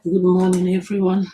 Good morning, everyone.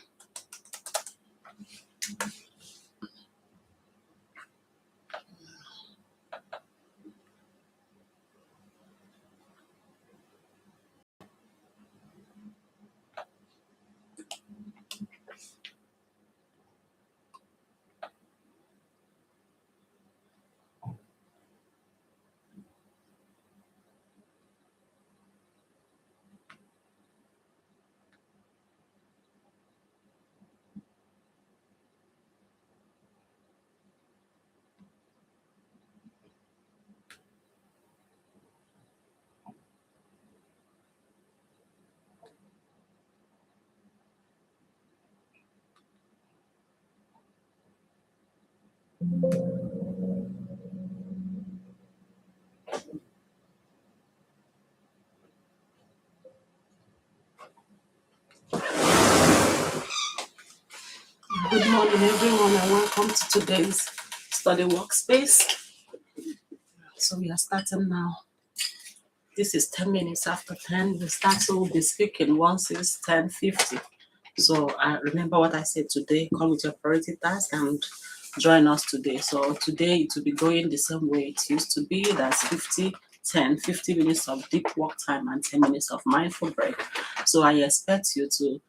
Good morning, everyone, and welcome to today's study workspace. So we are starting now. This is 10 minutes after 10. We start, so we'll be speaking once it's 10:50. So remember what I said today. Come with your priority task and join us today. So today it will be going the same way it used to be. That's 50 minutes of deep work time and 10 minutes of mindful break. So I expect you to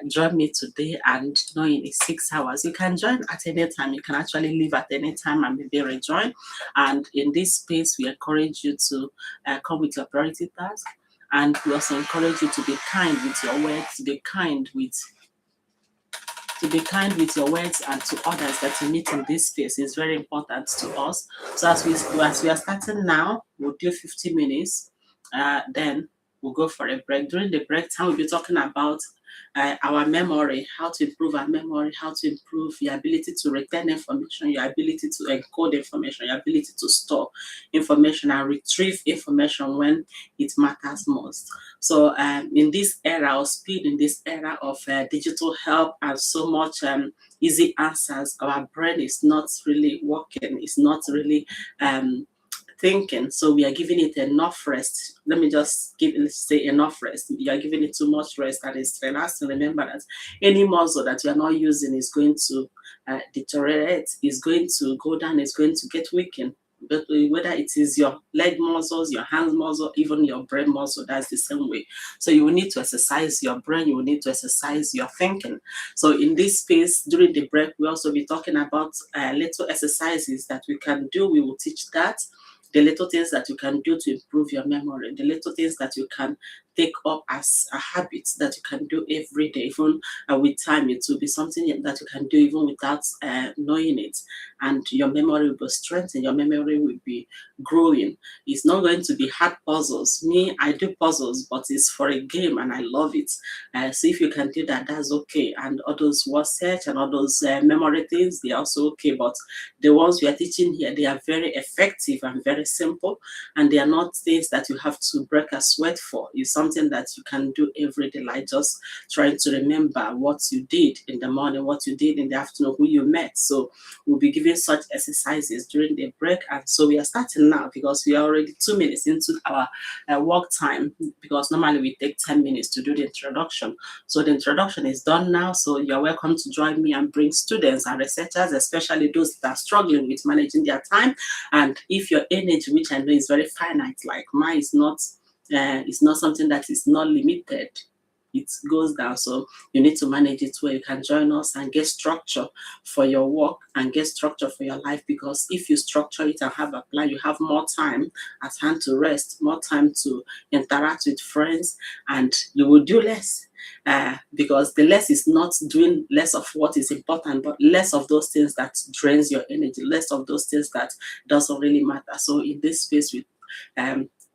join me today, and knowing it's 6 hours. You can join at any time. You can actually leave at any time and maybe rejoin. And in this space, we encourage you to come with your priority task. And we also encourage you to be kind with your words, to be kind with your words and to others that you meet in this space is very important to us. So as we are starting now, we'll do 50 minutes. Then we'll go for a break. During the break time, we'll be talking about our memory, how to improve our memory, how to improve your ability to retain information, your ability to encode information, your ability to store information and retrieve information when it matters most. So in this era of speed, in this era of digital help and so much easy answers, our brain is not really working. It's not really thinking. So we are giving it enough rest. Let me just say enough rest. You are giving it too much rest, and it's relaxing. Remember that any muscle that you are not using is going to deteriorate, is going to go down, is going to get weakened. But whether it is your leg muscles, your hands muscle, even your brain muscle, that's the same way. So you will need to exercise your brain, you will need to exercise your thinking. So in this space, during the break, we'll also be talking about little exercises that we can do. We will teach that. The little things that you can do to improve your memory, the little things that you can take up as a habit that you can do every day, even with time. It will be something that you can do even without knowing it, and your memory will be strengthened, your memory will be growing. It's not going to be hard puzzles. Me, I do puzzles, but it's for a game and I love it. So if you can do that, that's okay. And all those word search and all those memory things, they're also okay. But the ones we are teaching here, they are very effective and very simple, and they are not things that you have to break a sweat for. It's something that you can do every day, like just trying to remember what you did in the morning, what you did in the afternoon, who you met. So we'll be giving such exercises during the break. And so we are starting now because we are already 2 minutes into our work time, because normally we take 10 minutes to do the introduction. So the introduction is done now. So you're welcome to join me and bring students and researchers, especially those that are struggling with managing their time. And if your energy, which I know is very finite, like mine, is not something that is not limited, it goes down. So you need to manage it where you can join us and get structure for your work and get structure for your life. Because if you structure it and have a plan, you have more time at hand to rest, more time to interact with friends, and you will do less. Because the less is not doing less of what is important, but less of those things that drains your energy, less of those things that doesn't really matter. So in this space, we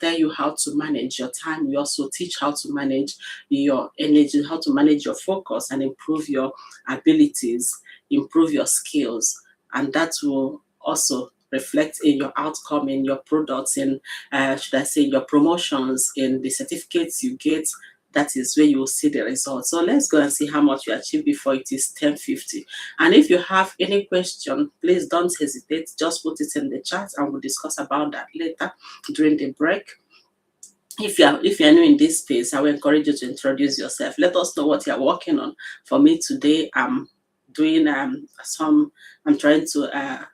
tell you how to manage your time. We also teach how to manage your energy, how to manage your focus and improve your abilities, improve your skills. And that will also reflect in your outcome, in your products, in should I say your promotions, in the certificates you get. That is where you will see the results. So let's go and see how much you achieve before it is 10:50. And if you have any question, please don't hesitate. Just put it in the chat and we'll discuss about that later during the break. if you're new in this space, I will encourage you to introduce yourself. Let us know what you're working on. For me today, I'm doing some. I'm trying to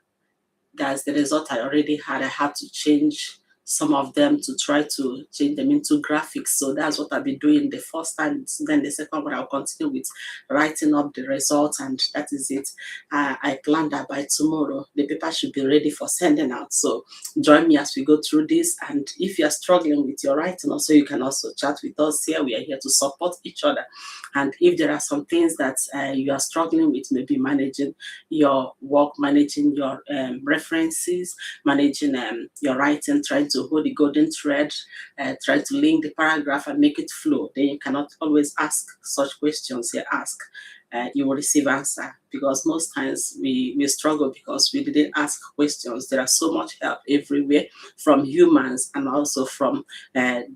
that's the result I already had. I had to change some of them to try to change them into graphics. So that's what I'll be doing the first time. Then the second one, I'll continue with writing up the results, and that is it. I plan that by tomorrow, the paper should be ready for sending out. So join me as we go through this. And if you're struggling with your writing, also you can also chat with us here. We are here to support each other. And if there are some things that you are struggling with, maybe managing your work, managing your references, managing your writing, trying to hold the golden thread, try to link the paragraph and make it flow. Then you cannot always ask such questions. You ask, you will receive answer, because most times we struggle because we didn't ask questions. There are so much help everywhere from humans and also from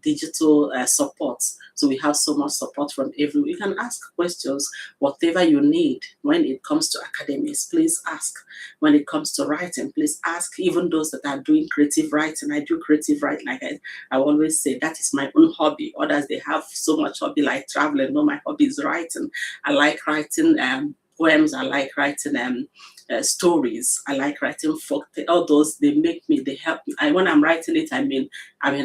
digital support. So we have so much support from everywhere. You can ask questions, whatever you need. When it comes to academics, please ask. When it comes to writing, please ask. Even those that are doing creative writing, I do creative writing. Like I always say, that is my own hobby. Others, they have so much hobby like traveling. No, my hobby is writing. I like writing poems. I like writing stories. I like writing folk. All those, they make me, they help me. When I'm writing it, I'm in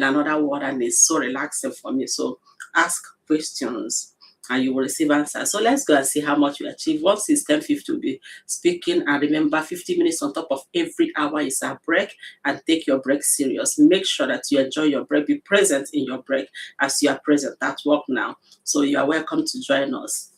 another world, and it's so relaxing for me. So ask questions and you will receive answers. So let's go and see how much you achieve. Once it's 10:50, we'll be speaking. And remember, 50 minutes on top of every hour is a break, and take your break serious. Make sure that you enjoy your break. Be present in your break as you are present at work now. So you are welcome to join us.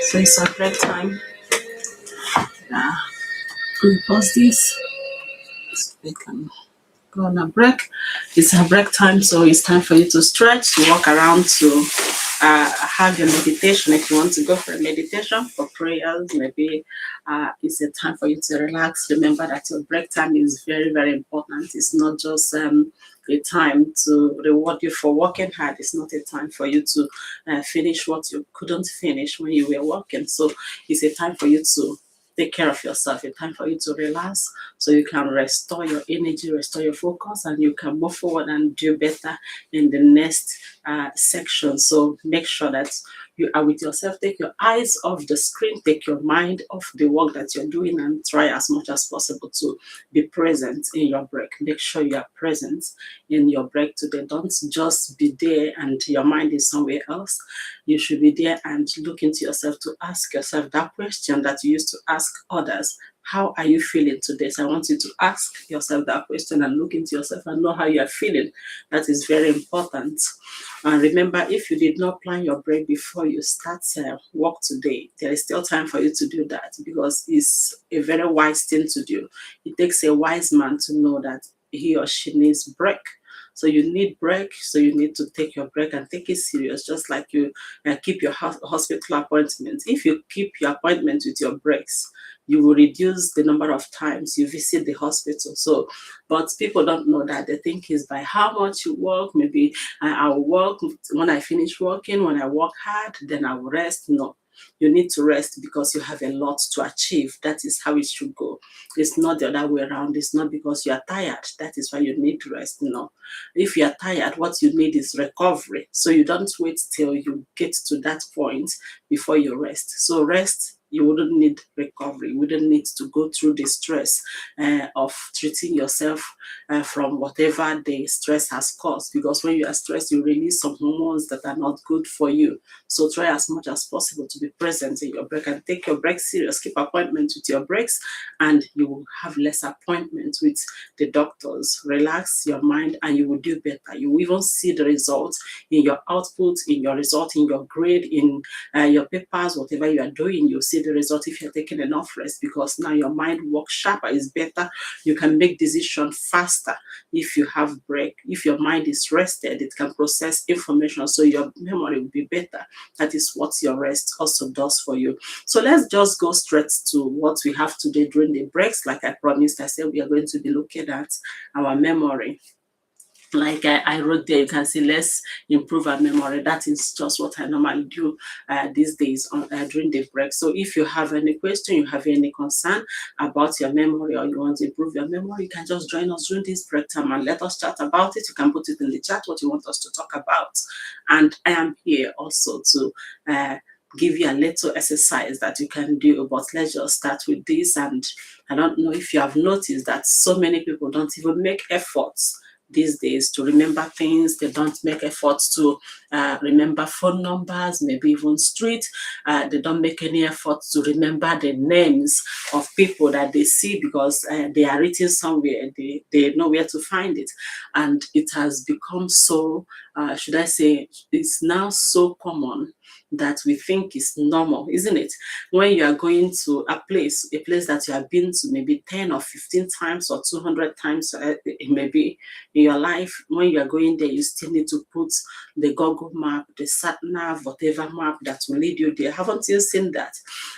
So it's a break time. Yeah. We pause this. So we can go on a break. It's a break time, so it's time for you to stretch, to walk around, to have your meditation. If you want to go for a meditation, for prayers, maybe it's a time for you to relax. Remember that your break time is very, very important. It's not just a time to reward you for working hard. It's not a time for you to finish what you couldn't finish when you were working. So it's a time for you to take care of yourself, a time for you to relax, so you can restore your energy, restore your focus, and you can move forward and do better in the next section. So make sure that you are with yourself. Take your eyes off the screen, take your mind off the work that you're doing, and try as much as possible to be present in your break. Make sure you are present in your break today. Don't just be there and your mind is somewhere else. You should be there and look into yourself to ask yourself that question that you used to ask others. How are you feeling today? So I want you to ask yourself that question and look into yourself and know how you are feeling. That is very important. And remember, if you did not plan your break before you start work today, there is still time for you to do that, because it's a very wise thing to do. It takes a wise man to know that he or she needs break. So you need break, so you need to take your break and take it serious, just like you keep your hospital appointments. If you keep your appointment with your breaks, you will reduce the number of times you visit the hospital. So, but people don't know that. They think it's by how much you work. Maybe I'll work when I finish working. When I work hard, then I will rest. No, you need to rest because you have a lot to achieve. That is how it should go. It's not the other way around. It's not because you are tired. That is why you need to rest. No. If you are tired, what you need is recovery. So you don't wait till you get to that point before you rest. So rest. You wouldn't need recovery. You wouldn't need to go through the stress of treating yourself from whatever the stress has caused. Because when you are stressed, you release some hormones that are not good for you. So try as much as possible to be present in your break and take your break serious. Keep appointments with your breaks, and you will have less appointments with the doctors. Relax your mind and you will do better. You will even see the results in your output, in your result, in your grade, in your papers, whatever you are doing. You'll see the result if you're taking enough rest, because now your mind works sharper, is better. You can make decisions faster if you have break. If your mind is rested, it can process information, so your memory will be better. That is what your rest also does for you. So let's just go straight to what we have today during the breaks. Like I promised, I said we are going to be looking at our memory. Like I wrote there, you can see let's improve our memory. That is just what I normally do these days during the break. So if you have any question, you have any concern about your memory, or you want to improve your memory, you can just join us during this break time and let us chat about it. You can put it in the chat what you want us to talk about. And I am here also to give you a little exercise that you can do. But let's just start with this. And I don't know if you have noticed that so many people don't even make efforts these days to remember things. They don't make efforts to remember phone numbers, maybe even street. They don't make any efforts to remember the names of people that they see, because they are written somewhere. They know where to find it. And it has become so, should I say, it's now so common that we think is normal, isn't it? When you are going to a place that you have been to maybe 10 or 15 times or 200 times, maybe in your life, when you are going there, you still need to put the Google map, the sat nav, whatever map that will lead you there. Haven't you seen that?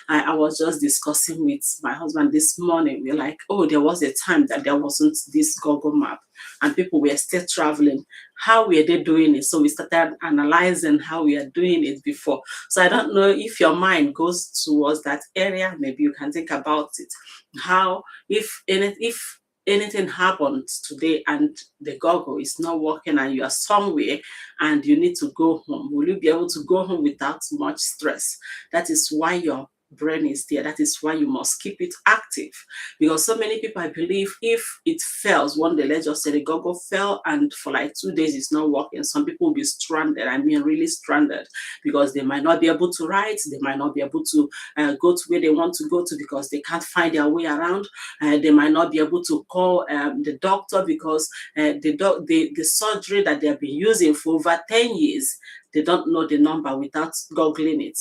I was just discussing with my husband this morning. We're like, oh, there was a time that there wasn't this Google map and people were still traveling. How were they doing it? So we started analyzing how we are doing it before. So I don't know if your mind goes towards that area. Maybe you can think about it. How, if anything happens today and the Google is not working and you are somewhere and you need to go home, will you be able to go home without much stress? That is why your brain is there. That is why you must keep it active, because so many people, I believe, if it fails one day, let's just say the Google fell and for like 2 days it's not working, some people will be stranded. I mean really stranded, because they might not be able to write, they might not be able to go to where they want to go to because they can't find their way around. They might not be able to call the doctor because the surgery that they've been using for over 10 years, they don't know the number without googling it.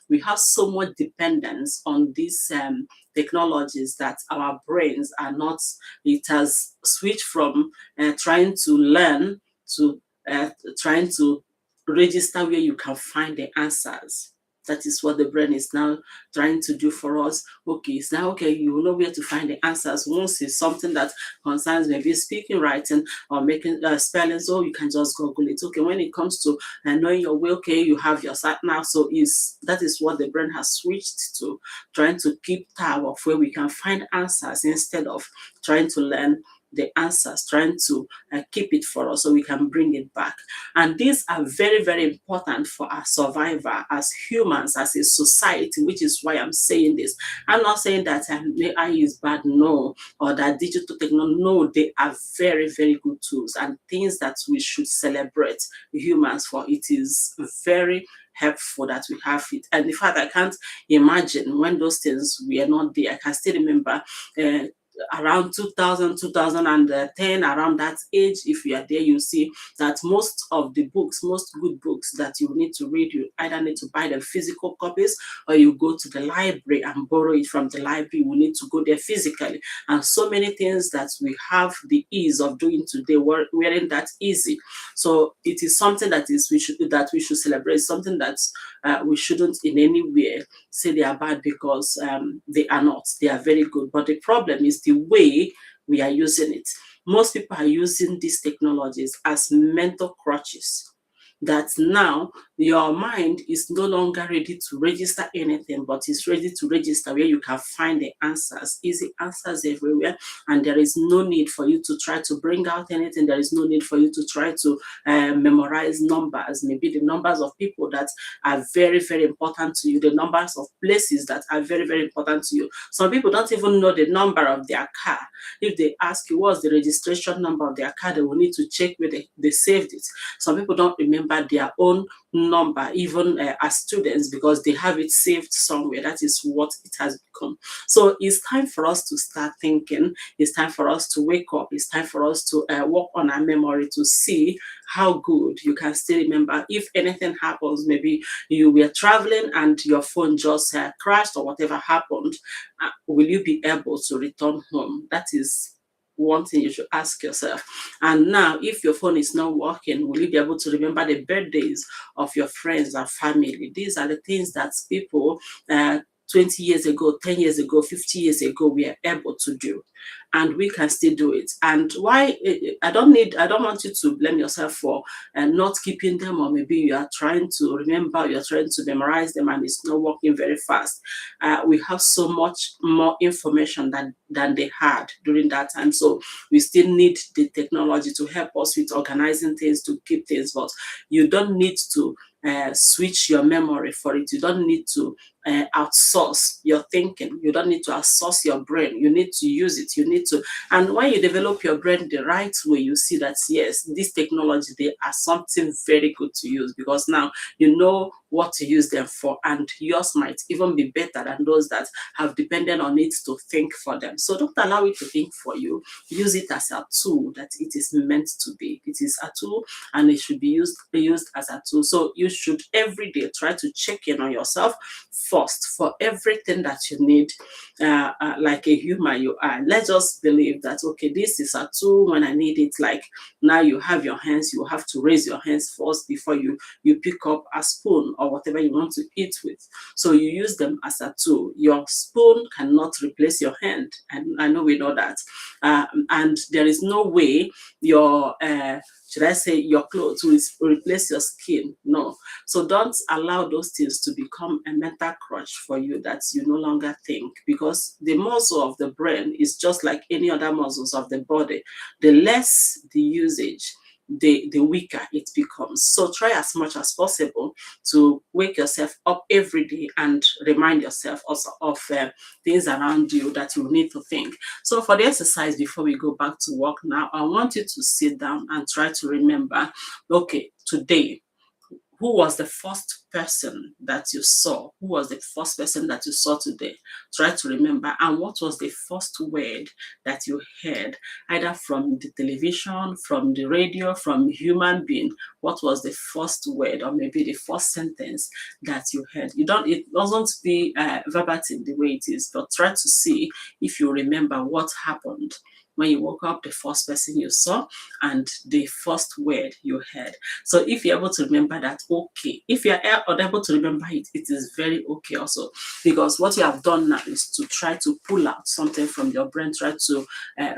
We have so much dependence on these technologies that our brains are not. It has switched from trying to learn to trying to register where you can find the answers. That is what the brain is now trying to do for us. Okay, it's now okay, you will know where to find the answers. Once it's something that concerns maybe speaking, writing, or making spelling, so you can just Google it. Okay, when it comes to knowing your way, okay, you have your sat now. So that is what the brain has switched to, trying to keep tab of where we can find answers instead of trying to learn the answers, trying to keep it for us so we can bring it back. And these are very, very important for our survival as humans, as a society, which is why I'm saying this. I'm not saying that AI is bad, no, or that digital technology, no, they are very, very good tools and things that we should celebrate humans for. It is very helpful that we have it. And in fact, I can't imagine when those things were not there. I can still remember around 2000, 2010, around that age. If you are there, you see that most of the books, most good books that you need to read, you either need to buy them physical copies or you go to the library and borrow it from the library. You need to go there physically. And so many things that we have the ease of doing today weren't that easy. So it is something that we should celebrate, something that we shouldn't in any way say they are bad, because they are not. They are very good. But the problem is the way we are using it. Most people are using these technologies as mental crutches. That now your mind is no longer ready to register anything, but is ready to register where you can find the answers, easy answers everywhere. And there is no need for you to try to bring out anything. There is no need for you to try to memorize numbers, maybe the numbers of people that are very, very important to you, the numbers of places that are very, very important to you. Some people don't even know the number of their car. If they ask you what's the registration number of their car, they will need to check where they saved it. Some people don't remember their own number, even as students, because they have it saved somewhere. That is what it has become. So it's time for us to start thinking. It's time for us to wake up. It's time for us to work on our memory to see how good you can still remember. If anything happens, maybe you were traveling and your phone just crashed or whatever happened, will you be able to return home? That is one thing you should ask yourself. And now, if your phone is not working, will you be able to remember the birthdays of your friends and family? These are the things that people 20 years ago, 10 years ago, 50 years ago, we are able to do. And we can still do it. And why I don't want you to blame yourself for not keeping them, or maybe you are trying to remember, you're trying to memorize them and it's not working very fast. We have so much more information than they had during that time. So we still need the technology to help us with organizing things, to keep things, but you don't need to switch your memory for it. You don't need to outsource your thinking. You don't need to outsource your brain. You need to use it. You need to, and when you develop your brain the right way, you see that yes, this technology, they are something very good to use, because now you know what to use them for, and yours might even be better than those that have depended on it to think for them. So don't allow it to think for you. Use it as a tool that it is meant to be. It is a tool, and it should be used as a tool. So you should every day try to check in on yourself first for everything that you need. Like a human you are, let's just believe that okay, this is a tool when I need it. Like now you have your hands, you have to raise your hands first before you pick up a spoon or whatever you want to eat with. So you use them as a tool. Your spoon cannot replace your hand, and I know we know that. And there is no way your should I say your clothes will replace your skin. No. So don't allow those things to become a mental crutch for you that you no longer think, because the muscle of the brain is just like any other muscles of the body. The less the usage, the weaker it becomes. So try as much as possible to wake yourself up every day and remind yourself also of things around you that you need to think. So for the exercise, before we go back to work now, I want you to sit down and try to remember, okay, today, who was the first person that you saw? Who was the first person that you saw today? Try to remember. And what was the first word that you heard, either from the television, from the radio, from human being? What was the first word, or maybe the first sentence that you heard? It doesn't be verbatim the way it is, but try to see if you remember what happened when you woke up, the first person you saw, and the first word you heard. So if you're able to remember that, okay. If you're unable to remember it, it is very okay also, because what you have done now is to try to pull out something from your brain, try to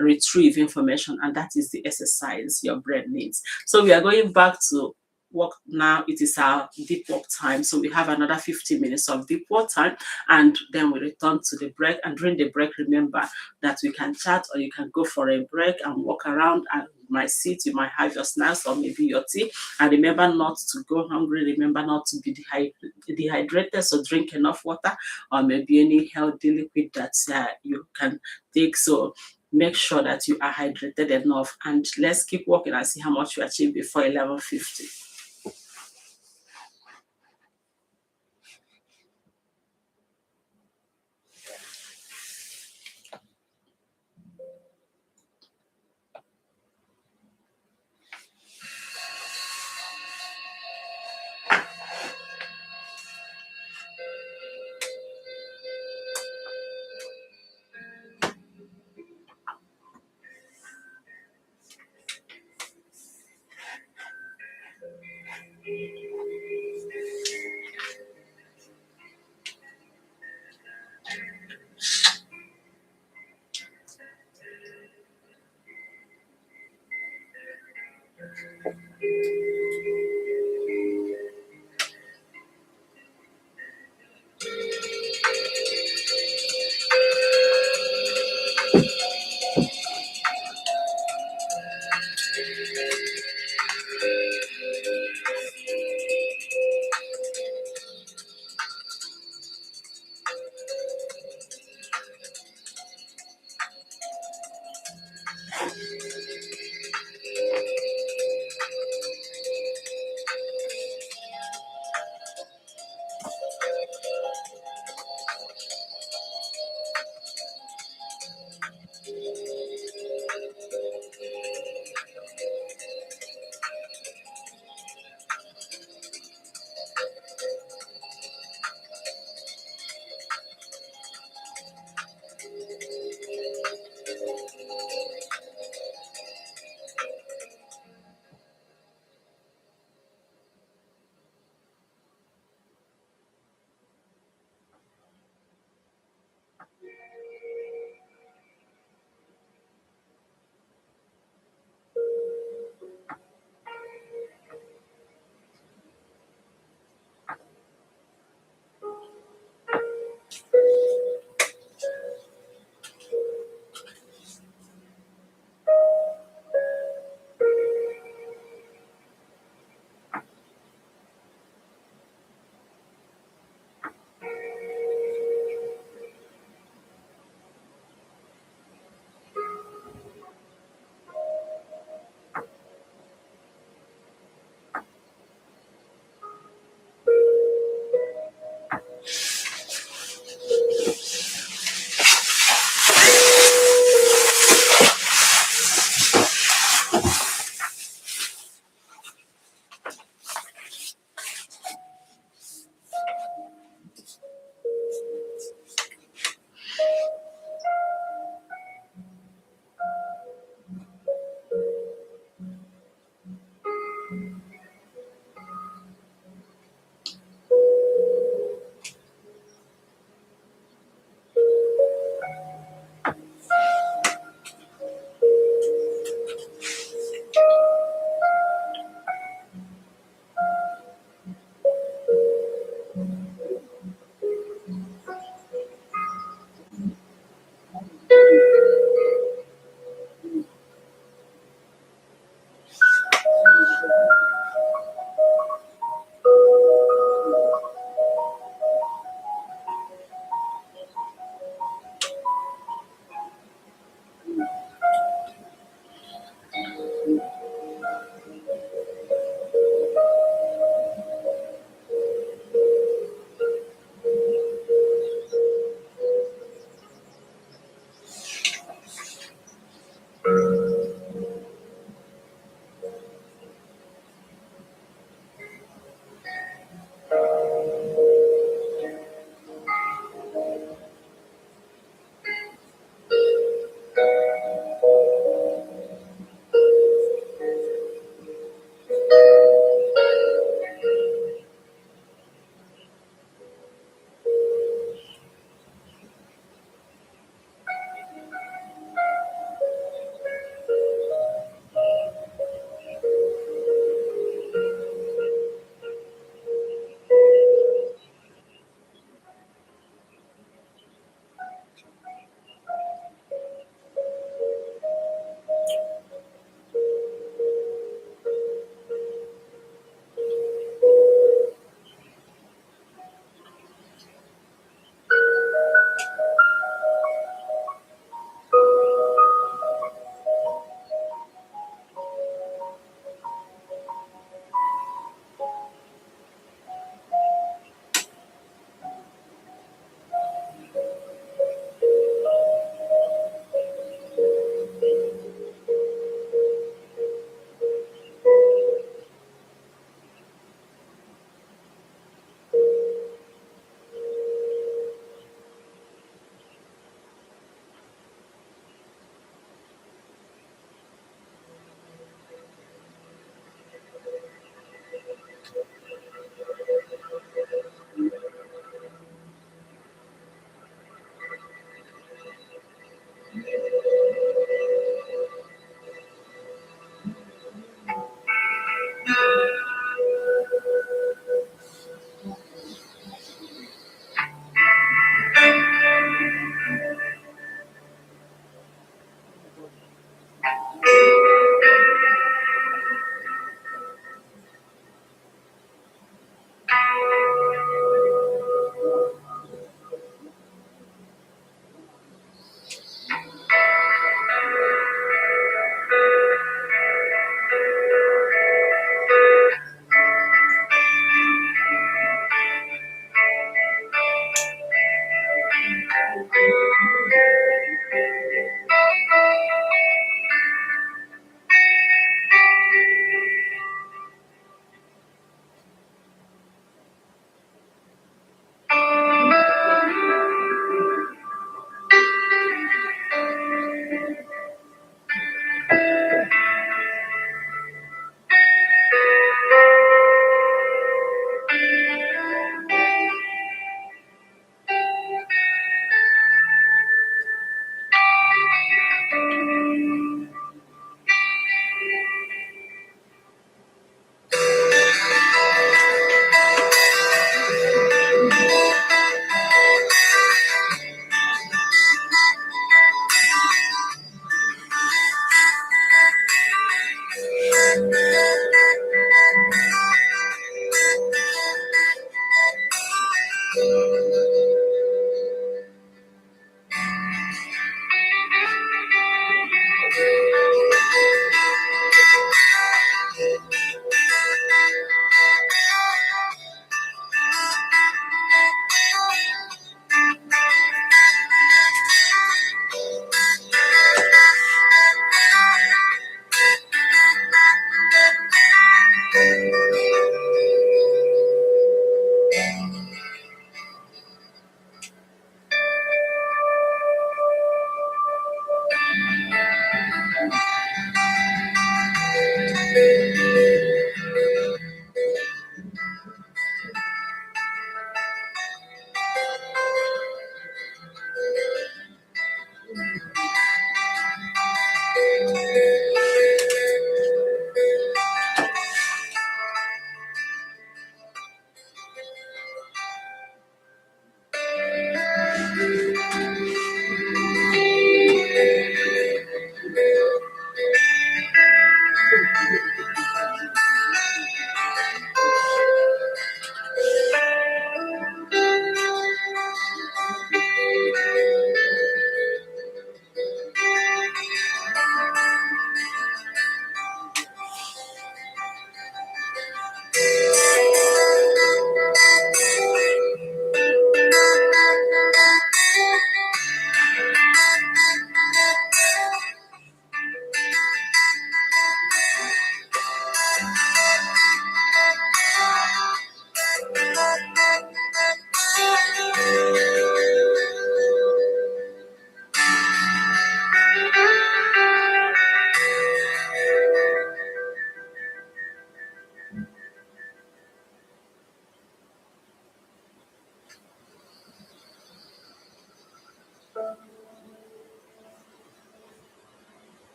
retrieve information, and that is the exercise your brain needs. So we are going back to work now. It is our deep work time, so we have another 15 minutes of deep work time, and then we return to the break. And during the break, remember that we can chat, or you can go for a break and walk around, and you might sit, you might have your snacks or maybe your tea. And remember not to go hungry. Remember not to be dehydrated, so drink enough water, or maybe any healthy liquid that you can take. So make sure that you are hydrated enough, and let's keep working and see how much you achieve before 11:50.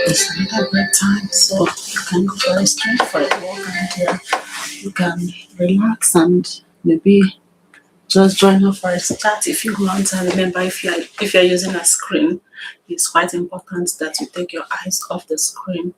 It's another great time, so you can go very straight for a walk and you can relax and maybe just join us for a chat if you want. And remember, if you're using a screen, it's quite important that you take your eyes off the screen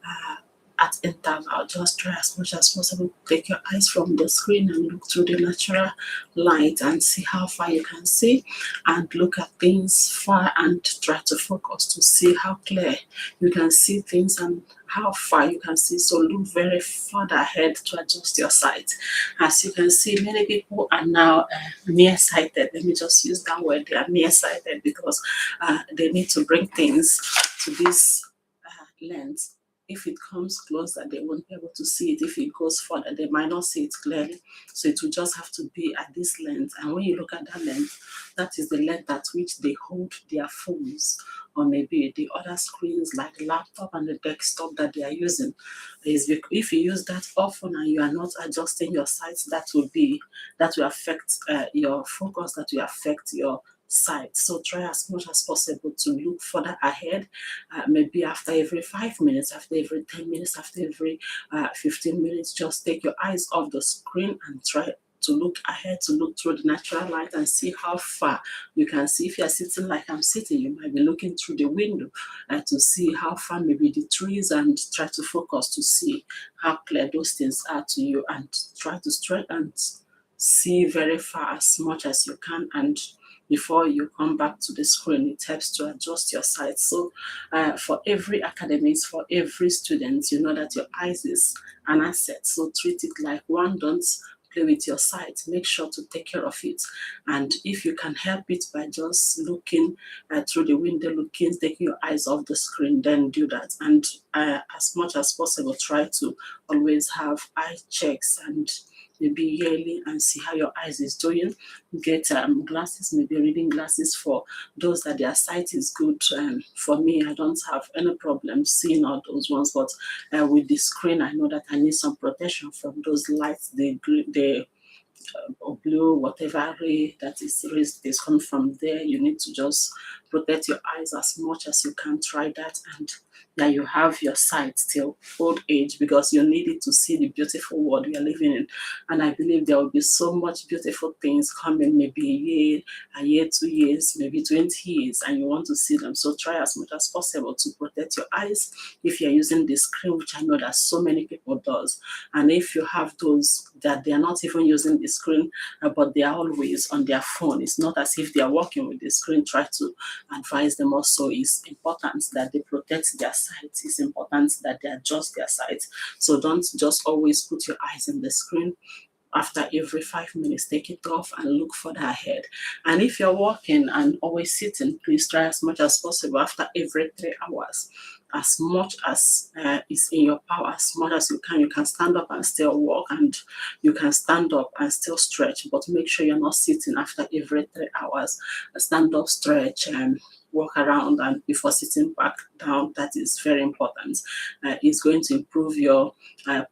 uh, at interval. Just try as much as possible to take your eyes from the screen and look through the natural light and see how far you can see, and look at things far and try to focus to see how clear you can see things and how far you can see. So look very further ahead to adjust your sight. As you can see, many people are now nearsighted. Let me just use that word. They are nearsighted because they need to bring things to this lens. If it comes closer, they won't be able to see it. If it goes further, they might not see it clearly. So it will just have to be at this length. And when you look at that length, that is the length at which they hold their phones or maybe the other screens like the laptop and the desktop that they are using. If you use that often and you are not adjusting your sight, that will affect your focus, that will affect your sight. So try as much as possible to look further ahead, maybe after every 5 minutes, after every 10 minutes, after every 15 minutes. Just take your eyes off the screen and try to look ahead, to look through the natural light and see how far you can see. If you're sitting like I'm sitting, you might be looking through the window to see how far maybe the trees, and try to focus to see how clear those things are to you, and try to stretch and see very far as much as you can. And before you come back to the screen, it helps to adjust your sight. So for every academics, for every student, you know that your eyes is an asset. So treat it like one. Don't play with your sight. Make sure to take care of it. And if you can help it by just looking through the window, taking your eyes off the screen, then do that. And as much as possible, try to always have eye checks and maybe yearly, and see how your eyes is doing. Get glasses, maybe reading glasses for those that their sight is good. For me, I don't have any problem seeing all those ones, but with the screen, I know that I need some protection from those lights, the or blue, whatever ray that is coming from there. You need to just protect your eyes as much as you can. Try that, and that you have your sight till old age, because you need it to see the beautiful world we are living in. And I believe there will be so much beautiful things coming, maybe a year, 2 years, maybe 20 years, and you want to see them. So try as much as possible to protect your eyes if you're using the screen, which I know that so many people does. And if you have those that they are not even using the screen, but they are always on their phone, it's not as if they are working with the screen. Try to advise them also is important that they protect their sight. It's important that they adjust their sight. So don't just always put your eyes on the screen. After every 5 minutes, take it off and look further ahead. And if you're walking and always sitting, please try as much as possible after every 3 hours, as much as is in your power, as much as you can. You can stand up and still walk, and you can stand up and still stretch, but make sure you're not sitting after every 3 hours. Stand up, stretch, and walk around, and before sitting back down. That is very important. It's going to improve your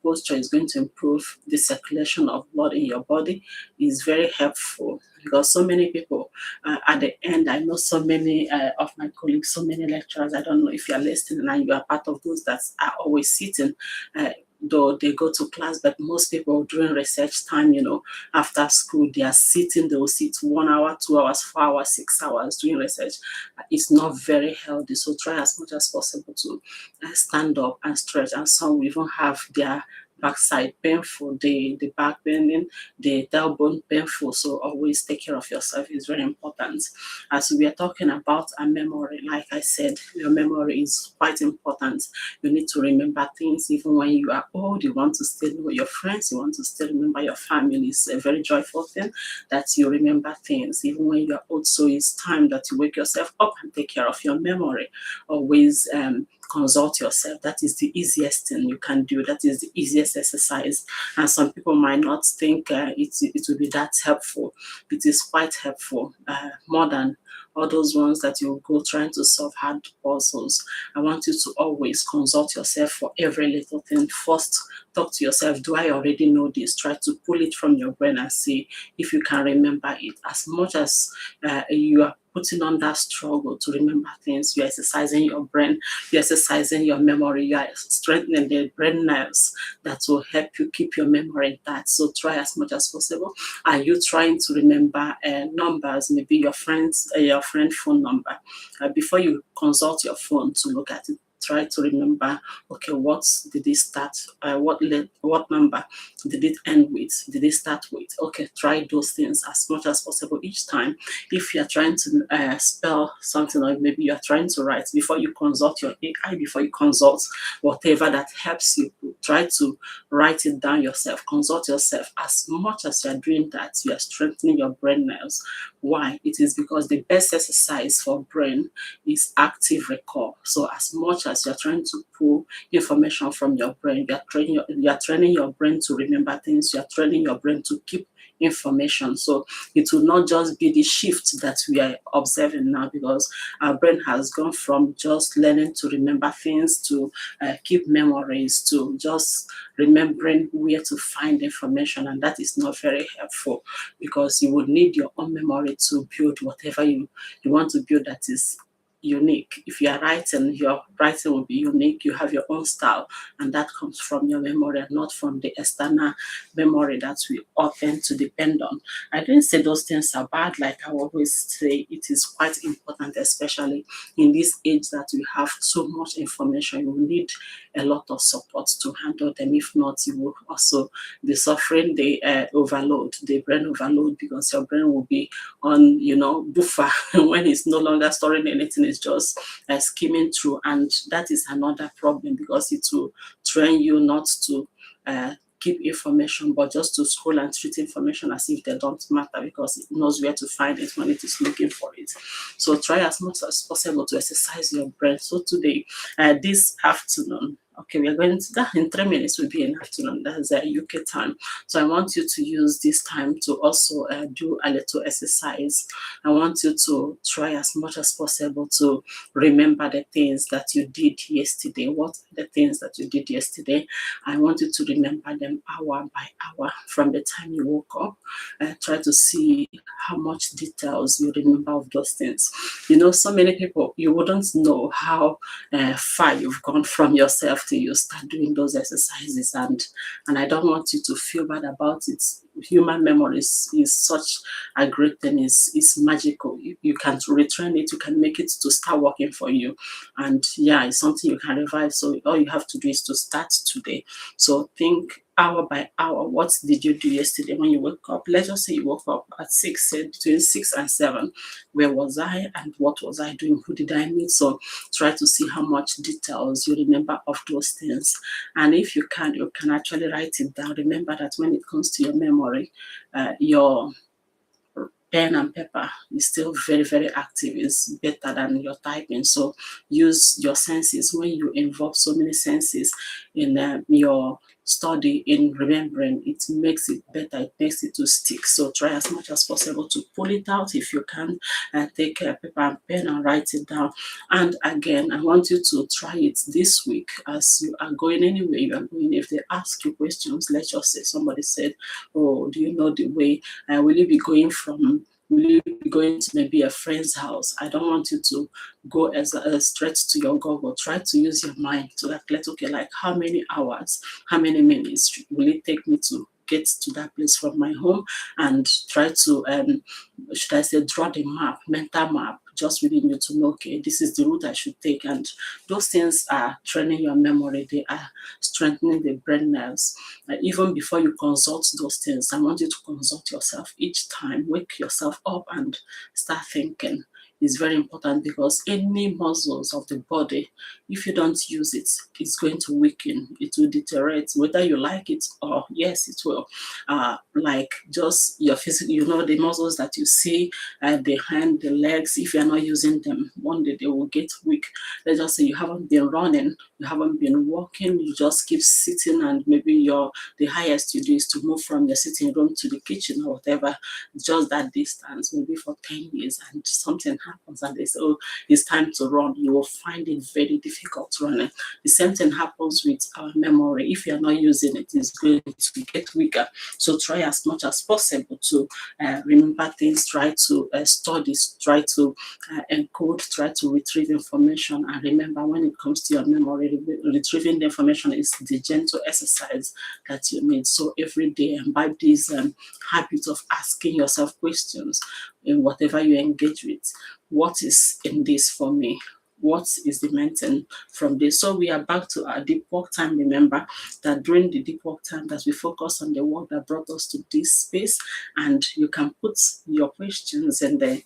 posture, is going to improve the circulation of blood in your body. Is very helpful because so many people at the end, I know so many of my colleagues, so many lecturers. I don't know if you are listening and you are part of those that are always sitting. Though they go to class, but most people during research time, after school, they are sitting, they will sit 1 hour, 2 hours, 4 hours, 6 hours doing research. It's not very healthy. So try as much as possible to stand up and stretch. And some will even have their backside painful, the back bending, the tailbone painful. So always take care of yourself. It's very important. As we are talking about a memory, like I said, your memory is quite important. You need to remember things even when you are old. You want to still know your friends, you want to still remember your family. It's a very joyful thing that you remember things even when you are old. So it's time that you wake yourself up and take care of your memory. Always consult yourself. That is the easiest thing you can do. That is the easiest exercise. And some people might not think it will be that helpful. It is quite helpful, more than all those ones that you go trying to solve hard puzzles. I want you to always consult yourself for every little thing. First, talk to yourself. Do I already know this? Try to pull it from your brain and see if you can remember it. As much as you are putting on that struggle to remember things, you're exercising your brain, you're exercising your memory, you are strengthening the brain nerves that will help you keep your memory intact. So try as much as possible. Are you trying to remember numbers, maybe your friend phone number? Before you consult your phone to look at it, try to remember, okay, what did it start, what number did it end with, did it start with? Okay, try those things as much as possible each time. If you're trying to spell something, or maybe you're trying to write, before you consult your AI, before you consult whatever that helps you, try to write it down yourself, consult yourself. As much as you're doing that, you are strengthening your brain nerves. Why? It is because the best exercise for brain is active recall. So as much as you're trying to pull information from your brain, you're training your brain to remember things, you're training your brain to keep information. So it will not just be the shift that we are observing now, because our brain has gone from just learning to remember things to keep memories to just remembering where to find information, and that is not very helpful, because you would need your own memory to build whatever you want to build that is unique. If you are writing, your writing will be unique. You have your own style, and that comes from your memory and not from the external memory that we all tend to depend on. I didn't say those things are bad. Like I always say, it is quite important, especially in this age that we have so much information. You will need a lot of support to handle them. If not, you will also be suffering the overload, the brain overload, because your brain will be on, buffer when it's no longer storing anything. It's just skimming through, and that is another problem, because it will train you not to keep information, but just to scroll and treat information as if they don't matter, because it knows where to find it when it is looking for it. So try as much as possible to exercise your brain. So today, this afternoon, okay, we are going to that in 3 minutes will be an afternoon. That's UK time. So I want you to use this time to also do a little exercise. I want you to try as much as possible to remember the things that you did yesterday. What are the things that you did yesterday? I want you to remember them hour by hour from the time you woke up. Try to see how much details you remember of those things. So many people, you wouldn't know how far you've gone from yourself till you start doing those exercises, and I don't want you to feel bad about it. human memory is such a great thing. Is magical. You can retrain it. You can make it to start working for you, and yeah, it's something you can revive. So all you have to do is to start today. So think hour by hour. What did you do yesterday when you woke up? Let's just say you woke up at 6, say between 6 and 7. Where was I and what was I doing? Who did I meet? So try to see how much details you remember of those things. And if you can actually write it down. Remember that when it comes to your memory, your pen and paper is still very, very active. It's better than your typing. So use your senses. When you involve so many senses in your study, in remembering, it makes it better. It makes it to stick. So try as much as possible to pull it out. If you can, take a paper and pen and write it down. And again, I want you to try it this week as you are going anywhere you are going. If they ask you questions, let's just say somebody said, oh, do you know the way? Will you be going from will you be going to maybe a friend's house? I don't want you to go as straight to your Google. Try to use your mind to calculate, okay, like how many hours, how many minutes will it take me to get to that place from my home, and try to should I say draw the map, mental map, just within you to know, okay, this is the route I should take. And those things are training your memory, they are strengthening the brain nerves. Even before you consult those things, I want you to consult yourself each time. Wake yourself up and start thinking. It's very important because any muscles of the body, if you don't use it, it's going to weaken. It will deteriorate, whether you like it or yes, it will. Like just your physical, the muscles that you see, the hand, the legs. If you're not using them, one day they will get weak. Let's just say you haven't been running, you haven't been walking, you just keep sitting, and maybe the highest you do is to move from your sitting room to the kitchen or whatever, just that distance, maybe for 10 years, and something happens and they say, oh, it's time to run. You will find it very difficult running. The same thing happens with our memory. If you're not using it, it's going to get weaker. So try as much as possible to remember things, try to study, try to encode, try to retrieve information. And remember, when it comes to your memory, retrieving the information is the gentle exercise that you need. So every day, imbibe these habits of asking yourself questions in whatever you engage with. What is in this for me? What is the main thing from this? So we are back to our deep work time. Remember that during the deep work time, that we focus on the work that brought us to this space, and you can put your questions in the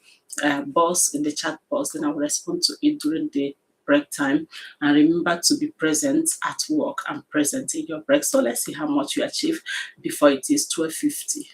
box, in the chat box, and I will respond to it during the break time. And remember to be present at work and present in your break. So let's see how much you achieve before it is 12:50.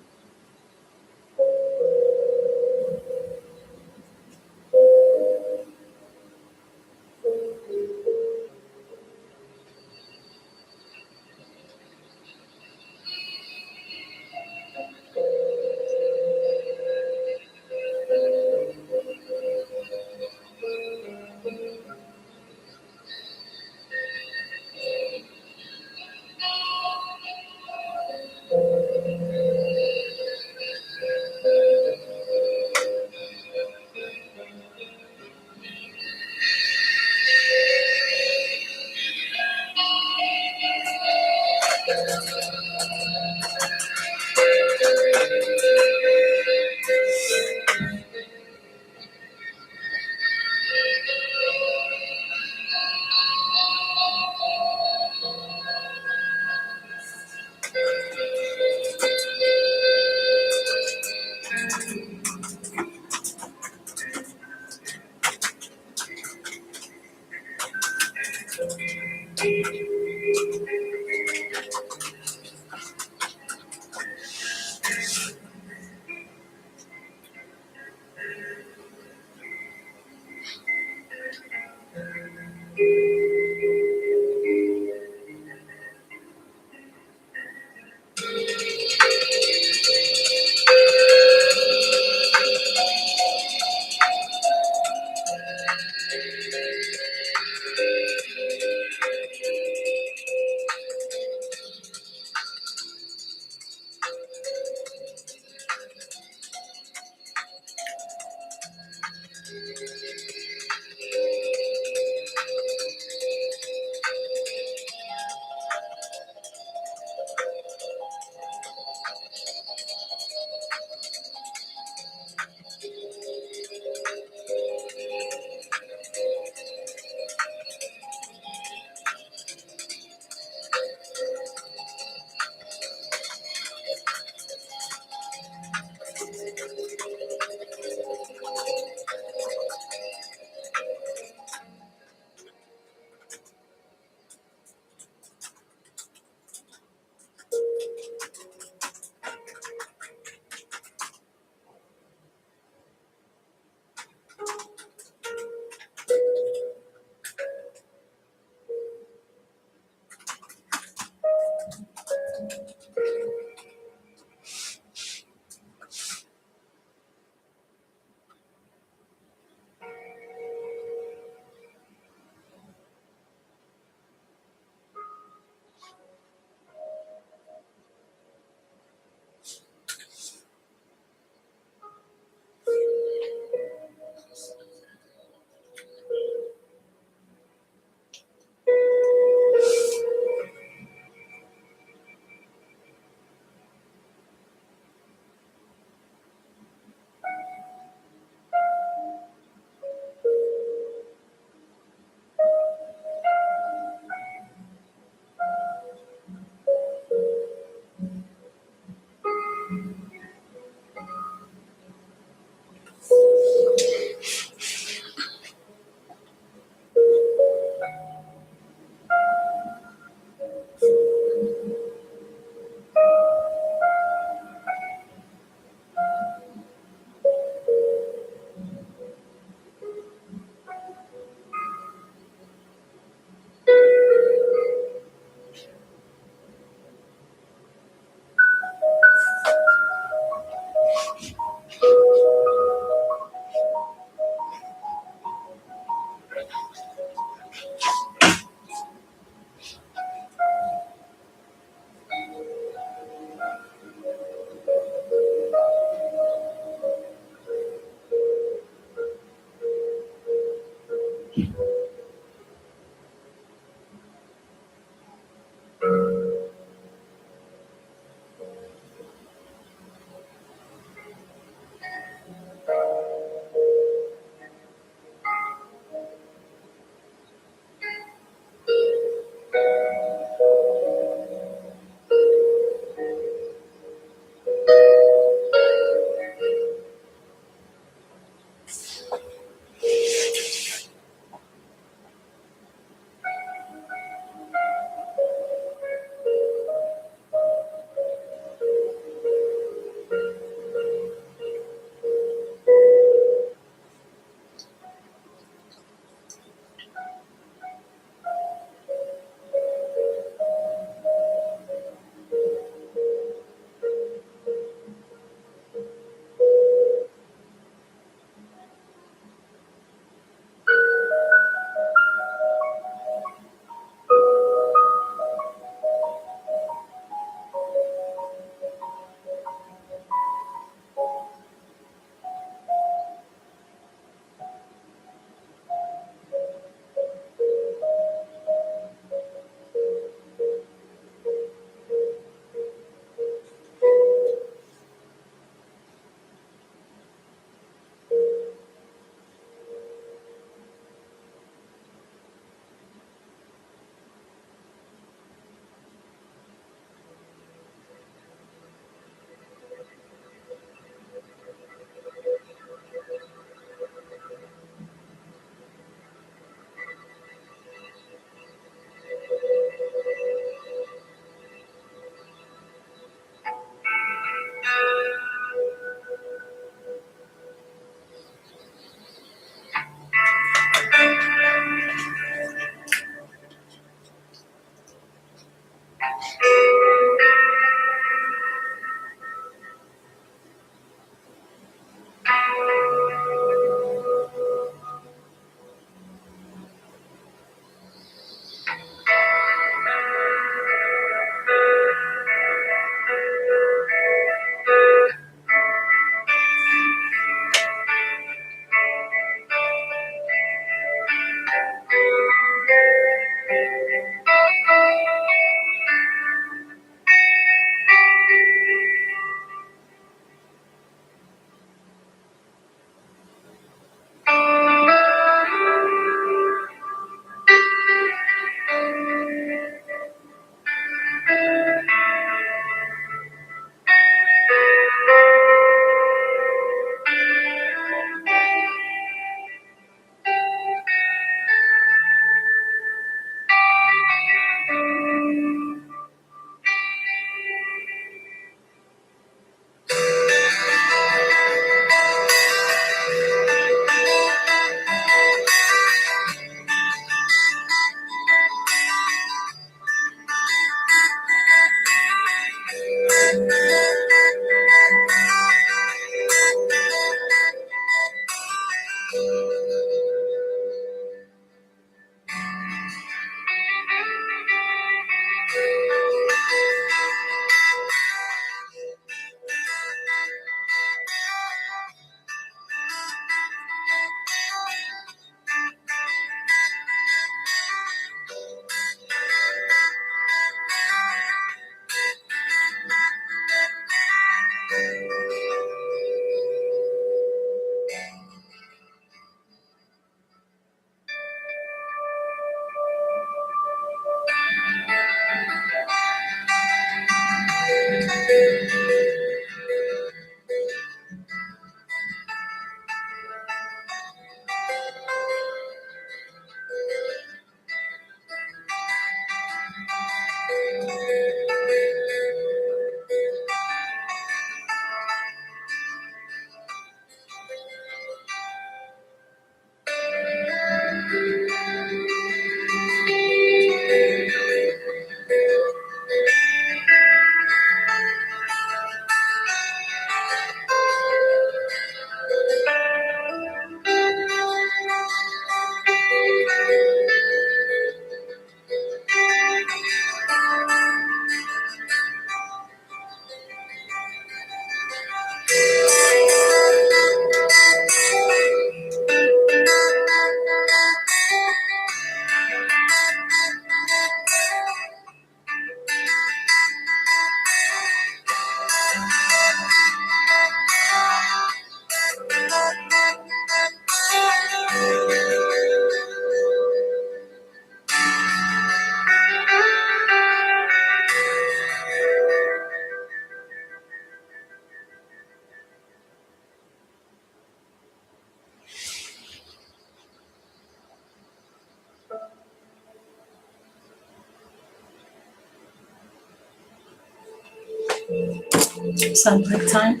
Some break time.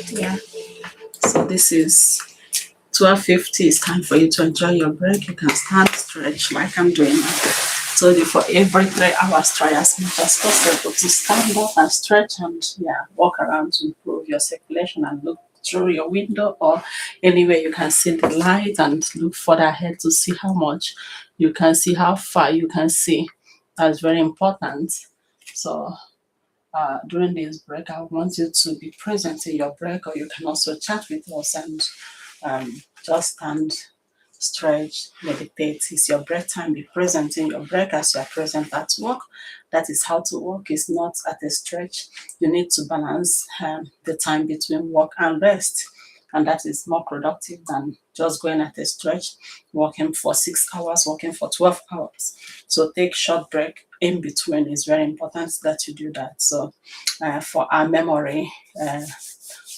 Yeah. So this is 12:50. It's time for you to enjoy your break. You can stand, stretch like I'm doing now. So for every 3 hours, try as much as possible to stand up and stretch and walk around to improve your circulation and look through your window or anywhere you can see the light and look further ahead to see how much you can see, how far you can see. That's very important. So during this break, I want you to be present in your break, or you can also chat with us and just stand, stretch, meditate. It's your break time. Be present in your break as you are present at work. That is how to work. Is not at a stretch. You need to balance the time between work and rest. And that is more productive than just going at a stretch, working for 6 hours, working for 12 hours. So take short break in between. It's very important that you do that. So for our memory,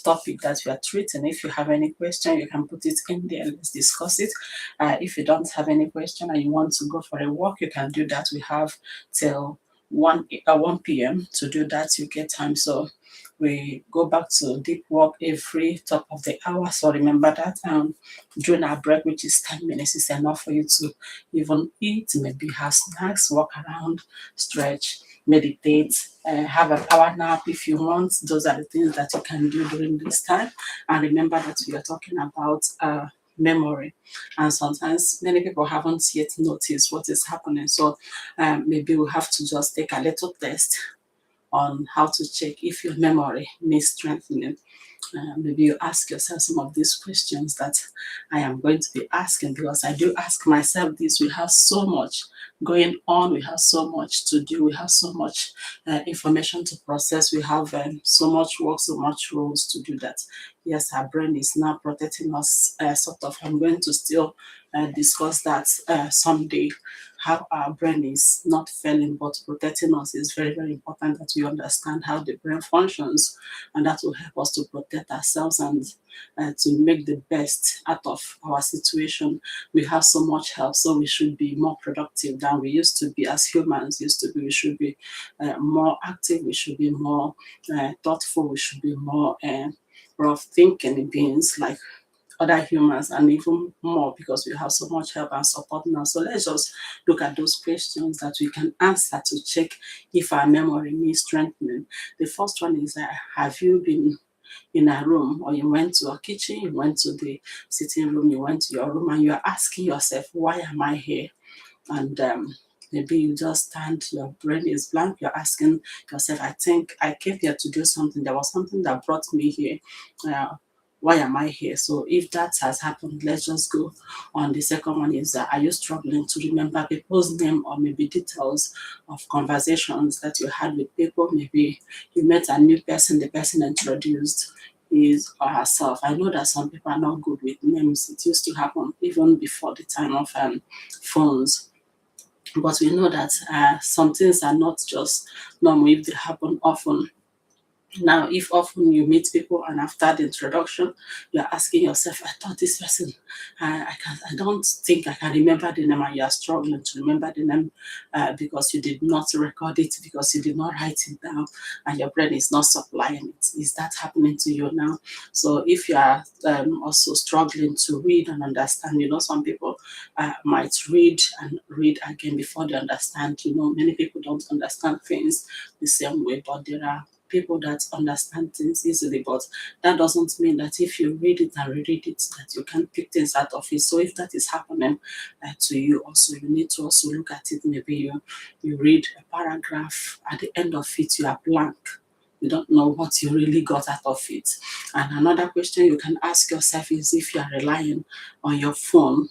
topic that we are treating. If you have any question, you can put it in there. Let's discuss it. If you don't have any question and you want to go for a walk, you can do that. We have till 1 p.m. to do that. You get time. So we go back to deep work every top of the hour. So remember that during our break, which is 10 minutes, is enough for you to even eat, maybe have snacks, walk around, stretch, meditate, have a power nap if you want. Those are the things that you can do during this time. And remember that we are talking about memory. And sometimes many people haven't yet noticed what is happening. So maybe we have to just take a little test on how to check if your memory needs strengthening. Maybe you ask yourself some of these questions that I am going to be asking, because I do ask myself this. We have so much going on, we have so much to do, we have so much information to process, we have so much work, so much roles to do that. Yes, our brain is now protecting us, sort of. I'm going to still discuss that someday, how our brain is not failing but protecting us. Is very, very important that we understand how the brain functions, and that will help us to protect ourselves and to make the best out of our situation. We have so much help, so we should be more productive than we used to be as humans used to be. We should be more active, we should be more thoughtful, we should be more rough thinking beings like other humans, and even more because we have so much help and support now. So let's just look at those questions that we can answer to check if our memory needs strengthening. The first one is have you been in a room, or you went to a kitchen, you went to the sitting room, you went to your room, and you're asking yourself, why am I here? And maybe you just stand, your brain is blank, you're asking yourself, I think I came here to do something, there was something that brought me here. Why am I here? So if that has happened, let's just go on. The second one is are you struggling to remember people's name, or maybe details of conversations that you had with people? Maybe you met a new person, the person introduced his or herself. I know that some people are not good with names. It used to happen even before the time of phones. But we know that some things are not just normal if they happen often. Now, if often you meet people and after the introduction, you're asking yourself, I thought this person, I don't think I can remember the name, and you're struggling to remember the name because you did not record it, because you did not write it down, and your brain is not supplying it. Is that happening to you now? So if you are also struggling to read and understand, some people might read and read again before they understand. Many people don't understand things the same way, but there are people that understand things easily, but that doesn't mean that if you read it and reread it, that you can pick things out of it. So if that is happening to you also, you need to also look at it. Maybe you read a paragraph, at the end of it, you are blank. You don't know what you really got out of it. And another question you can ask yourself is if you are relying on your phone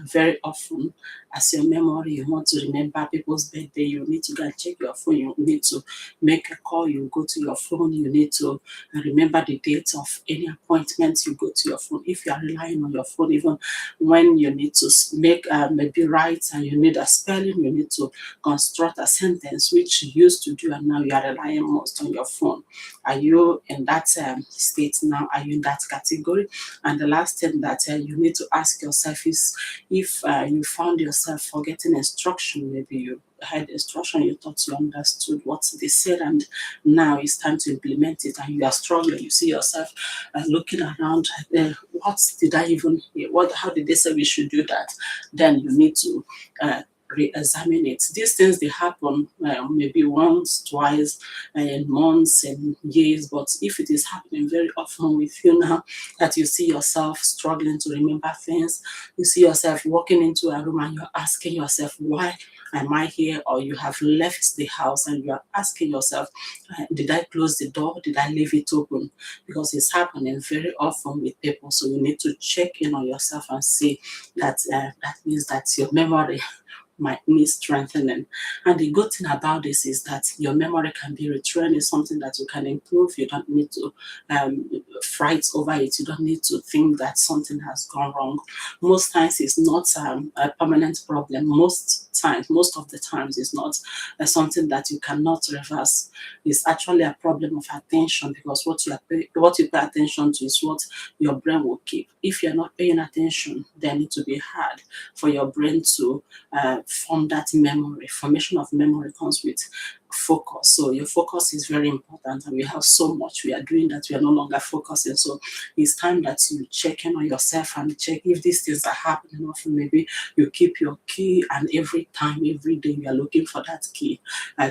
very often as your memory. You want to remember people's birthday, you need to go and check your phone, you need to make a call, you go to your phone, you need to remember the date of any appointments, you go to your phone. If you are relying on your phone, even when you need to make maybe write and you need a spelling, you need to construct a sentence, which you used to do and now you are relying most on your phone. Are you in that state now? Are you in that category? And the last thing that you need to ask yourself is if you found yourself yourself forgetting instruction. Maybe you had instruction, you thought you understood what they said, and now it's time to implement it, and you are struggling. You see yourself looking around. What did I even hear? What? How did they say we should do that? Then you need to re-examine it. These things, they happen maybe once, twice, in months and years. But if it is happening very often with you now, that you see yourself struggling to remember things, you see yourself walking into a room and you're asking yourself, why am I here? Or you have left the house and you are asking yourself, did I close the door? Did I leave it open? Because it's happening very often with people. So you need to check in on yourself and see that that means that your memory might need strengthening. And the good thing about this is that your memory can be retrained. It's something that you can improve. You don't need to fright over it. You don't need to think that something has gone wrong. Most times it's not a permanent problem. Most of the times it's not something that you cannot reverse. It's actually a problem of attention, because what you pay attention to is what your brain will keep. If you're not paying attention, then it will be hard for your brain to form that memory. Formation of memory comes with focus. So your focus is very important, and we have so much we are doing that we are no longer focusing. So it's time that you check in on yourself and check if these things are happening often. Maybe you keep your key, and every time, every day, you are looking for that key.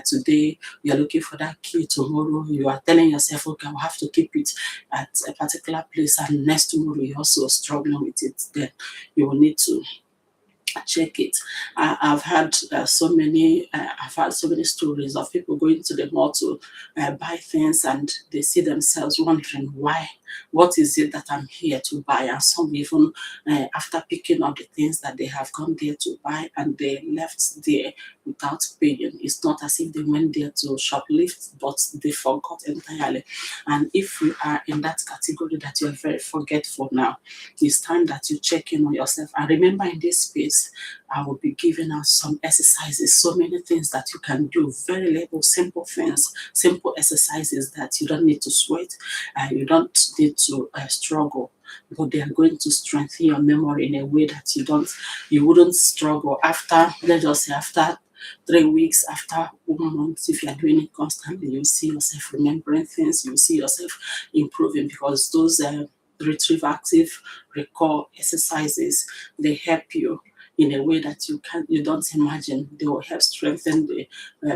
Today you are looking for that key. Tomorrow you are telling yourself, okay, I'll have to keep it at a particular place, and next tomorrow you're also struggling with it. Then you will need to check it. I've had so many stories of people going to the mall to buy things, and they see themselves wondering why. What is it that I'm here to buy? And some even after picking up the things that they have come there to buy, and they left there without paying. It's not as if they went there to shoplift, but they forgot entirely. And if you are in that category that you are very forgetful now, it's time that you check in on yourself. And remember, in this space, I will be giving us some exercises, so many things that you can do, very little simple things, simple exercises that you don't need to sweat, you don't need to struggle, but they are going to strengthen your memory in a way that you wouldn't struggle after, let's just say, after 3 weeks, after 1 month. If you are doing it constantly, you'll see yourself remembering things, you'll see yourself improving, because those retrieve active recall exercises, they help you in a way that you don't imagine. They will help strengthen the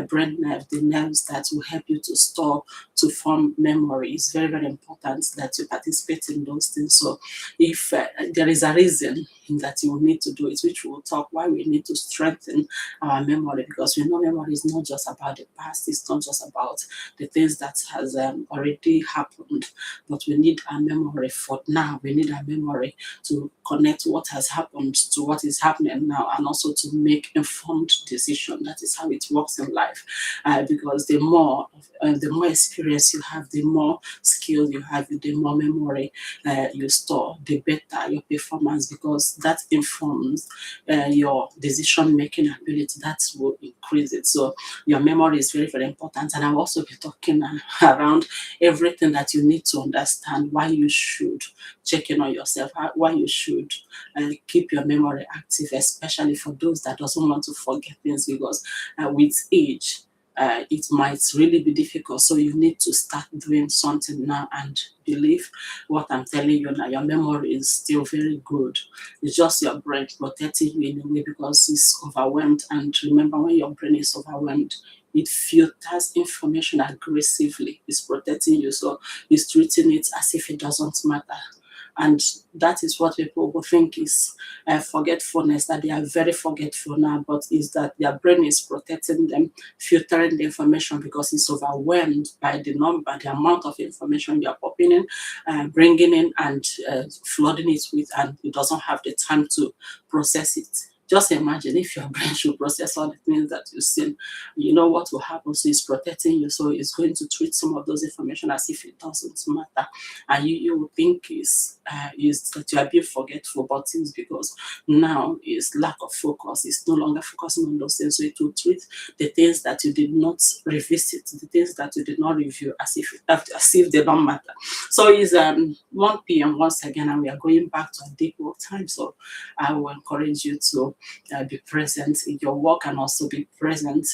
brain nerve, the nerves that will help you to store, to form memory. It's very, very important that you participate in those things. So if there is a reason that you will need to do it, which we'll talk why we need to strengthen our memory, because we know memory is not just about the past, it's not just about the things that has already happened, but we need a memory for now. We need a memory to connect what has happened to what is happening now, and also to make informed decision. That is how it works in life, because the more experience you have, the more skill you have, the more memory you store, the better your performance, because that informs your decision making ability. That will increase it. So your memory is very, very important. And I'll also be talking around everything that you need to understand, why you should check in on yourself, why you should keep your memory active, especially for those that doesn't want to forget things, because with age, it might really be difficult. So you need to start doing something now, and believe what I'm telling you now. Your memory is still very good. It's just your brain protecting you in a way, because it's overwhelmed. And remember, when your brain is overwhelmed, it filters information aggressively. It's protecting you, so it's treating it as if it doesn't matter. And that is what people will think is forgetfulness, that they are very forgetful now, but is that their brain is protecting them, filtering the information, because it's overwhelmed by the amount of information you are popping in, bringing in, and flooding it with, and it doesn't have the time to process it. Just imagine if your brain should process all the things that you've seen, you know what will happen. So it's protecting you, so it's going to treat some of those information as if it doesn't matter, and you will think is that you are being forgetful, but it's because now is lack of focus. It's no longer focusing on those things, so it will treat the things that you did not revisit, the things that you did not review, as if they don't matter. So it's 1 p.m. once again, and we are going back to a deep work time. So I will encourage you to be present in your work and also be present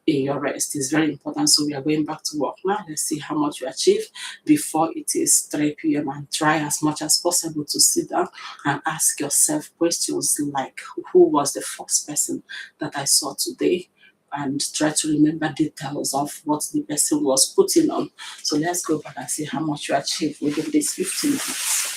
in your rest. It's very important. So we are going back to work now. Let's see how much you achieve before it is 3 p.m. and try as much as possible to sit down and ask yourself questions like, who was the first person that I saw today? And try to remember details of what the person was putting on. So let's go back and see how much you achieve within these 15 minutes.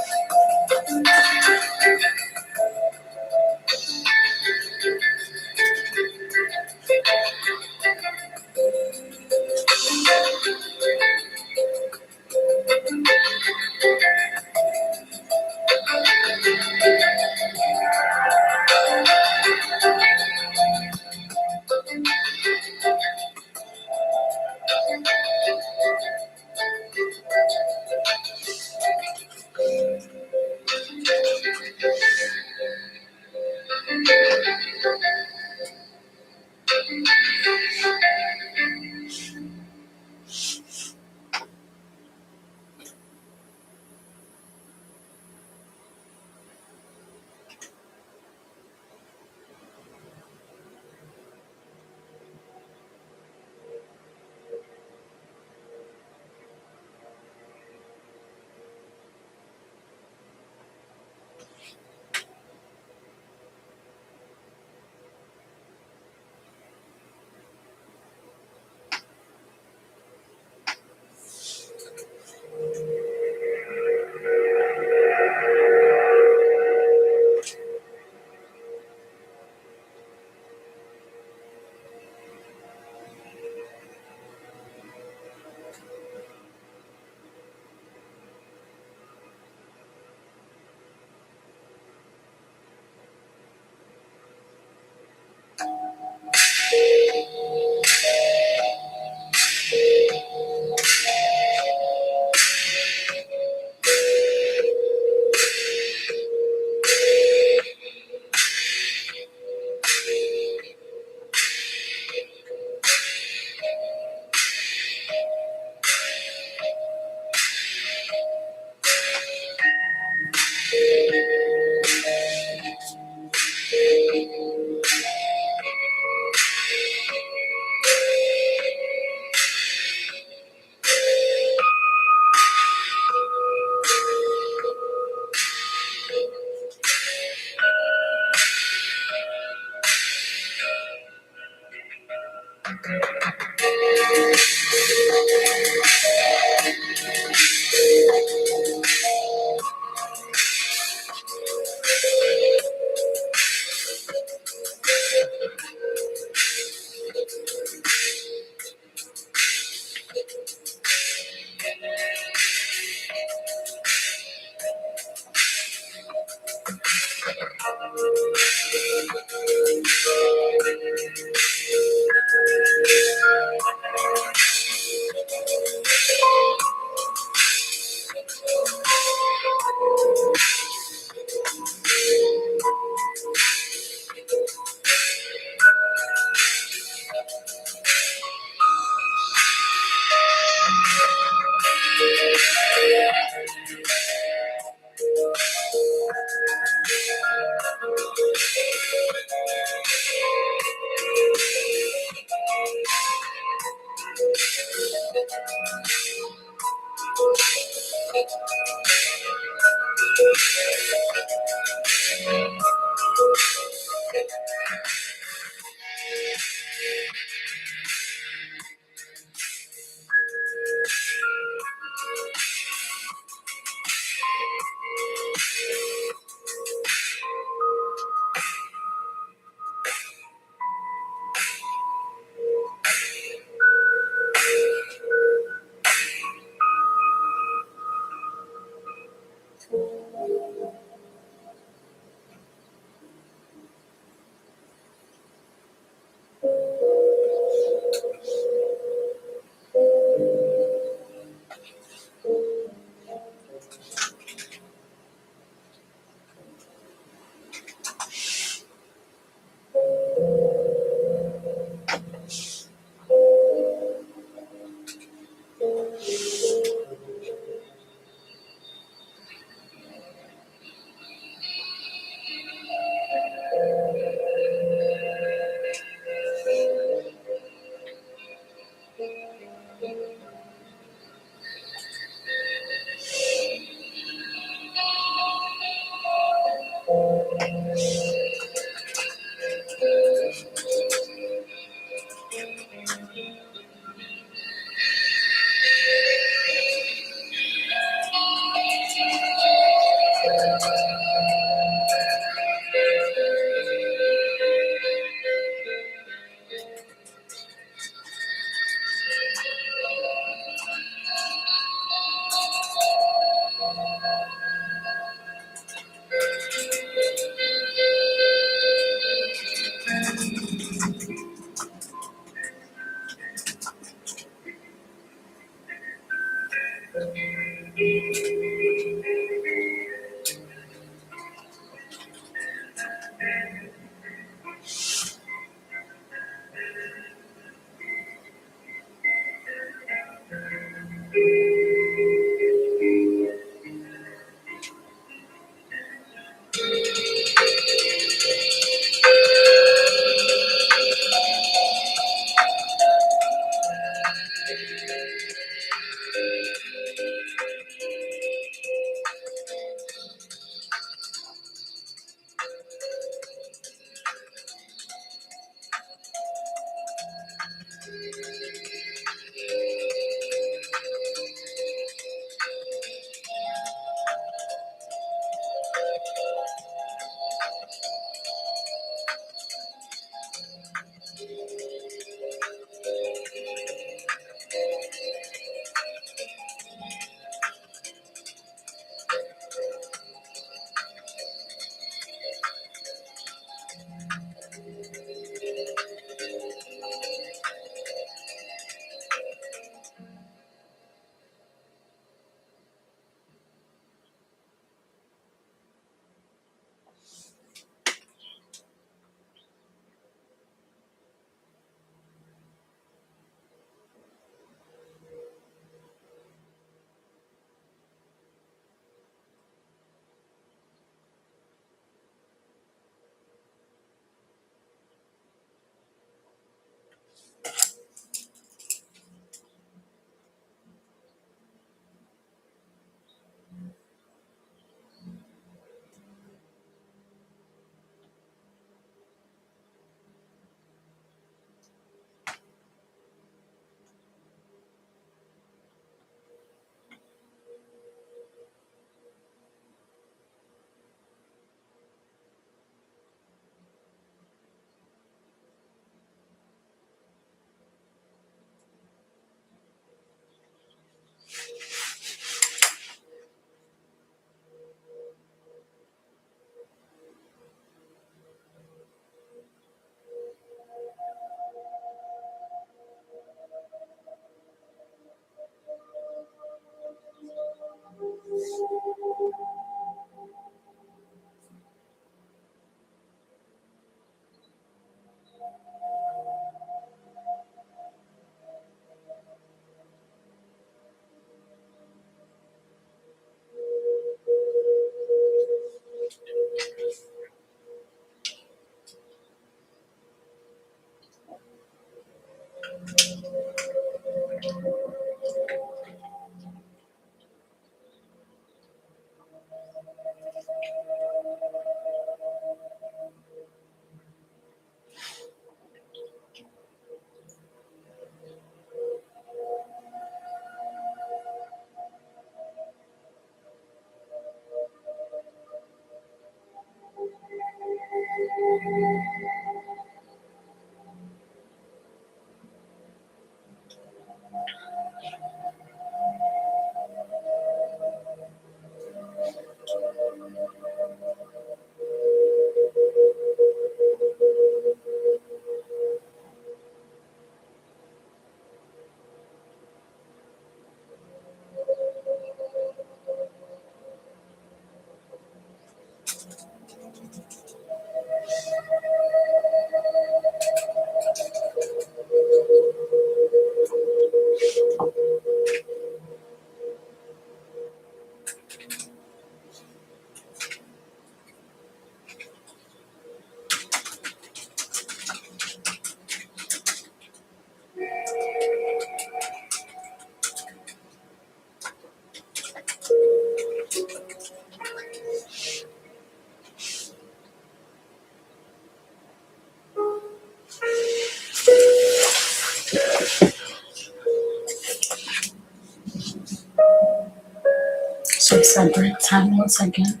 So it's a break time once again.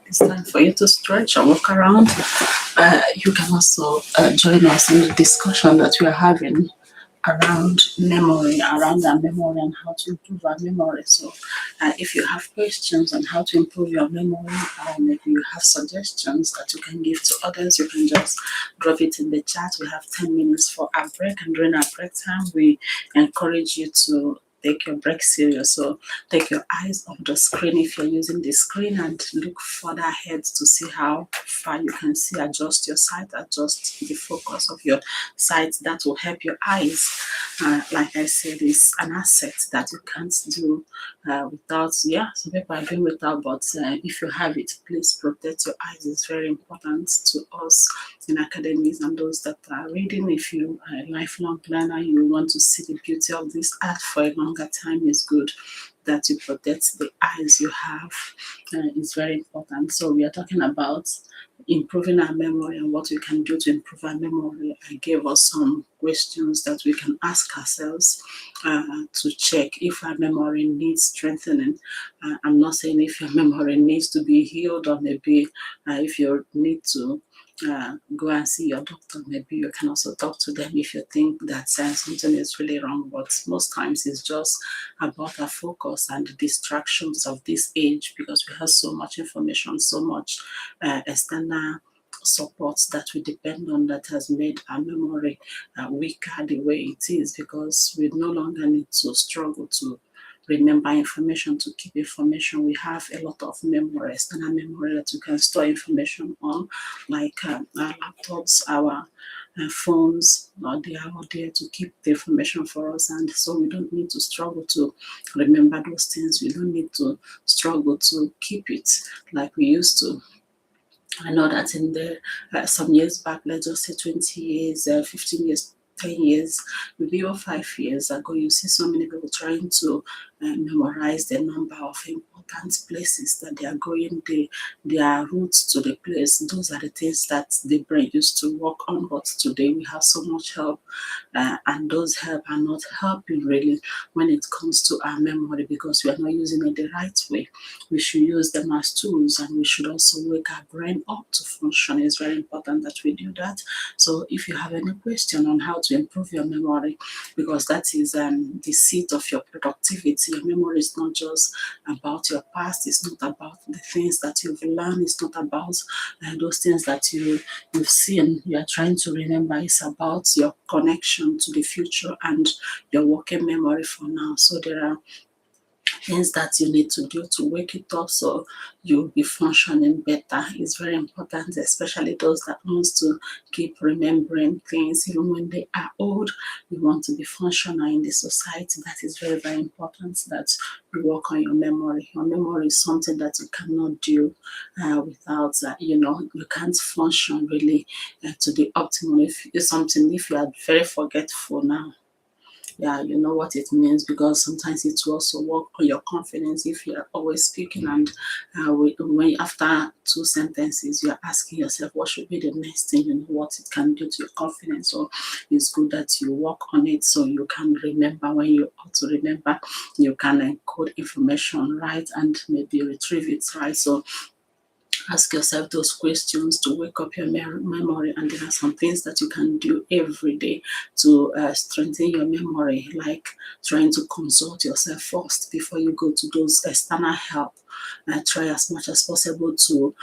It's time for you to stretch or walk around. You can also join us in the discussion that we are having around memory, around our memory and how to improve our memory. So, if you have questions on how to improve your memory, or maybe you have suggestions that you can give to others, you can just drop it in the chat. We have 10 minutes for our break, and during our break time, we encourage you to take your break serious. So take your eyes off the screen if you're using the screen, and look further ahead to see how far you can see. Adjust your sight, adjust the focus of your sight. That will help your eyes. Like I said, it's an asset that you can't do without. Yeah, some people are doing without, but if you have it, please protect your eyes. It's very important to us in academies and those that are reading. If you are a lifelong learner, you want to see the beauty of this art for a longer time, it's good that you protect the eyes you have. It's very important. So we are talking about improving our memory and what we can do to improve our memory. I gave us some questions that we can ask ourselves to check if our memory needs strengthening. I'm not saying if your memory needs to be healed, or maybe if you need to go and see your doctor. Maybe you can also talk to them if you think that something is really wrong. But most times it's just about our focus and the distractions of this age, because we have so much information, so much external support that we depend on, that has made our memory weaker the way it is, because we no longer need to struggle to remember information, to keep information. We have a lot of memory, external memory, that you can store information on, like our laptops, our phones. They are all there to keep the information for us, and so we don't need to struggle to remember those things. We don't need to struggle to keep it like we used to. I know that in the some years back, let's just say 20 years, 15 years, 10 years, maybe even 5 years ago, you see so many people trying to memorize the number of important places that they are going, their routes to the place. Those are the things that the brain used to work on. But today we have so much help, and those help are not helping really when it comes to our memory, because we are not using it the right way. We should use them as tools, and we should also wake our brain up to function. It's very important that we do that. So if you have any question on how to improve your memory, because that is the seat of your productivity. Your memory is not just about your past, it's not about the things that you've learned, it's not about those things that you've seen, you are trying to remember. It's about your connection to the future and your working memory for now. So there are things that you need to do to wake it up so you'll be functioning better. It's very important, especially those that wants to keep remembering things even when they are old. You want to be functional in the society. That is very, very important, that you work on your memory. Your memory is something that you cannot do without, you can't function really to the optimum if it's something, if you are very forgetful now. Yeah, you know what it means, because sometimes it will also work on your confidence if you're always speaking, and when after two sentences you're asking yourself what should be the next thing, you know what it can do to your confidence. So it's good that you work on it so you can remember when you ought to remember, you can encode information right and maybe retrieve it right. So ask yourself those questions to wake up your memory, and there are some things that you can do every day to strengthen your memory, like trying to consult yourself first before you go to those external help. Try as much as possible to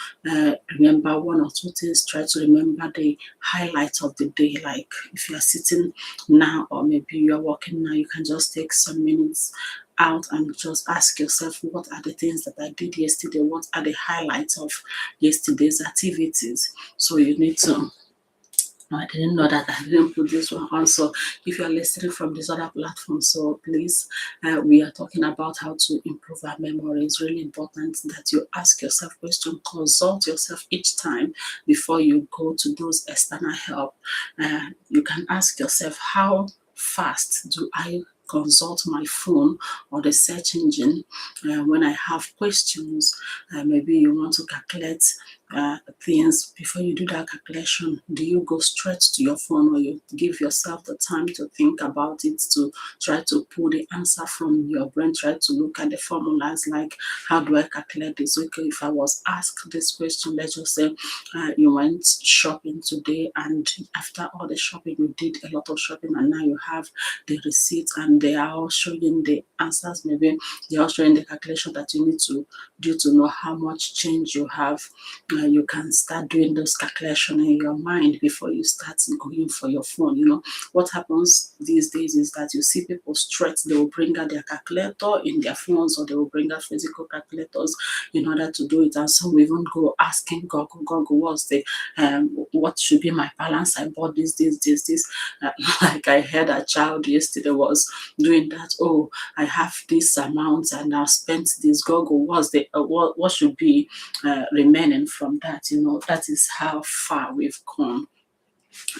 remember one or two things. Try to remember the highlights of the day, like if you're sitting now or maybe you're working now, you can just take some minutes out and just ask yourself, what are the things that I did yesterday? What are the highlights of yesterday's activities? So you need to, I didn't know that I didn't put this one on. So if you're listening from this other platform, so please, we are talking about how to improve our memory. It's really important that you ask yourself questions, consult yourself each time before you go to those external help. You can ask yourself, how fast do I consult my phone or the search engine when I have questions? Maybe you want to calculate things. Before you do that calculation, do you go straight to your phone, or you give yourself the time to think about it, to try to pull the answer from your brain, try to look at the formulas, like how do I calculate this? Okay, if I was asked this question, let's just say you went shopping today, and after all the shopping, you did a lot of shopping, and now you have the receipts and they are all showing the answers. Maybe they are showing the calculation that you need to do to know how much change you have you can start doing those calculations in your mind before you start going for your phone. What happens these days is that you see people stress, they will bring out their calculator in their phones, or they will bring out physical calculators in order to do it. And some will even go asking Google, what should be my balance? I bought this. Like I heard a child yesterday was doing that. Oh, I have this amount and I spent this. Google, what should be remaining from that? That is how far we've come.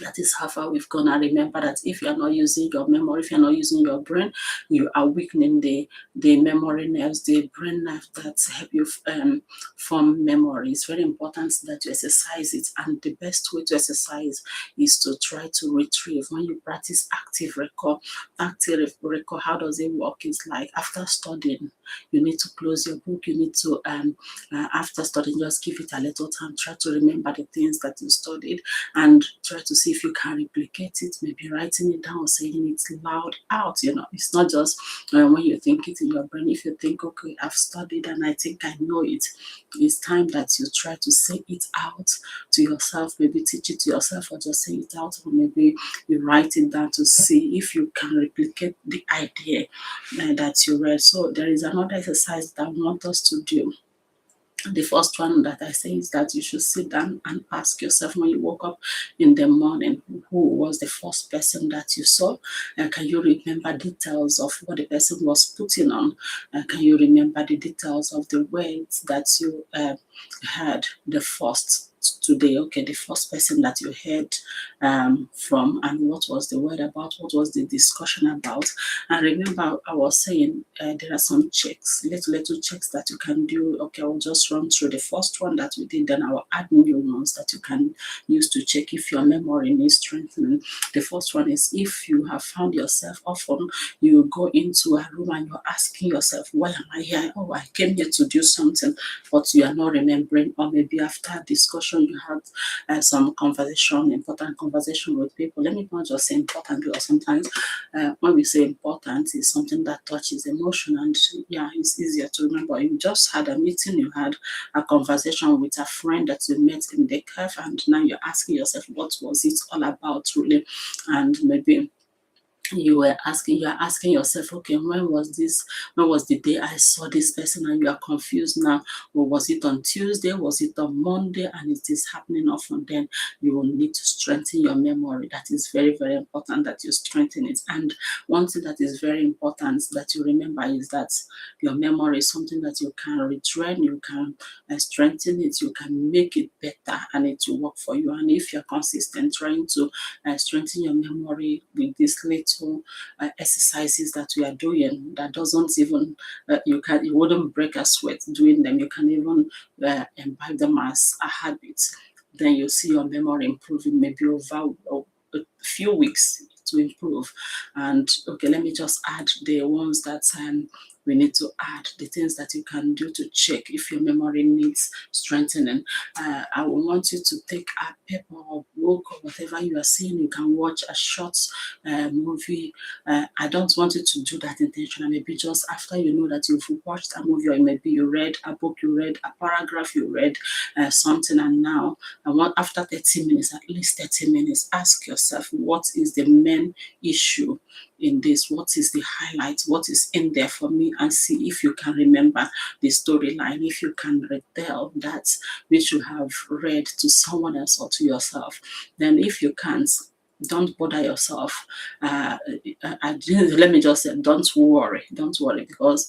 That is how far we've gone. And remember that if you're not using your memory, if you're not using your brain, you are weakening the memory nerves, the brain nerves that help you form memory. It's very important that you exercise it. And the best way to exercise is to try to retrieve. When you practice active recall, how does it work? It's like after studying, you need to close your book. You need to, after studying, just give it a little time. Try to remember the things that you studied and try to see if you can replicate it, maybe writing it down or saying it loud out. It's not just when you think it in your brain. If you think, okay, I've studied and I think I know it, it's time that you try to say it out to yourself, maybe teach it to yourself or just say it out, or maybe you write it down to see if you can replicate the idea that you read. So there is another exercise that I want us to do. The first one that I say is that you should sit down and ask yourself when you woke up in the morning, who was the first person that you saw? And can you remember details of what the person was putting on? And can you remember the details of the words that you heard the first today? Okay, the first person that you heard from, and what was the word about? What was the discussion about? And remember, I was saying there are some checks, little checks that you can do. Okay, I'll just run through the first one that we did, then I will add new ones that you can use to check if your memory needs strengthening. The first one is if you have found yourself often, you go into a room and you're asking yourself, why am I here? Oh, I came here to do something, but you are not remembering. Or maybe after a discussion, you had some conversation, important conversation with people. Let me not just say important, because sometimes when we say important, it's something that touches emotion, and yeah, it's easier to remember. You just had a meeting, you had a conversation with a friend that you met in the cafe, and now you're asking yourself, what was it all about really? And maybe you are asking yourself, okay, when was the day I saw this person? And you are confused now. Or was it on Tuesday? Was it on Monday? And it is happening often. Then you will need to strengthen your memory. That is very, very important that you strengthen it. And one thing that is very important that you remember is that your memory is something that you can retrain, you can strengthen it, you can make it better, and it will work for you. And if you're consistent trying to strengthen your memory with these little exercises that we are doing, that doesn't even you wouldn't break a sweat doing them. You can even imbibe them as a habit. Then you see your memory improving, maybe over a few weeks to improve. And okay, let me just add the ones that we need to add, the things that you can do to check if your memory needs strengthening. I will want you to take a paper or book or whatever you are seeing. You can watch a short movie. I don't want you to do that intentionally. Maybe just after you know that you've watched a movie, or maybe you read a book, you read a paragraph, you read something, and now after 30 minutes, at least 30 minutes, ask yourself, what is the main issue in this? What is the highlight? What is in there for me? And see if you can remember the storyline, if you can retell that which you have read to someone else or to yourself. Then if you can't, don't bother yourself. Let me just say, don't worry, because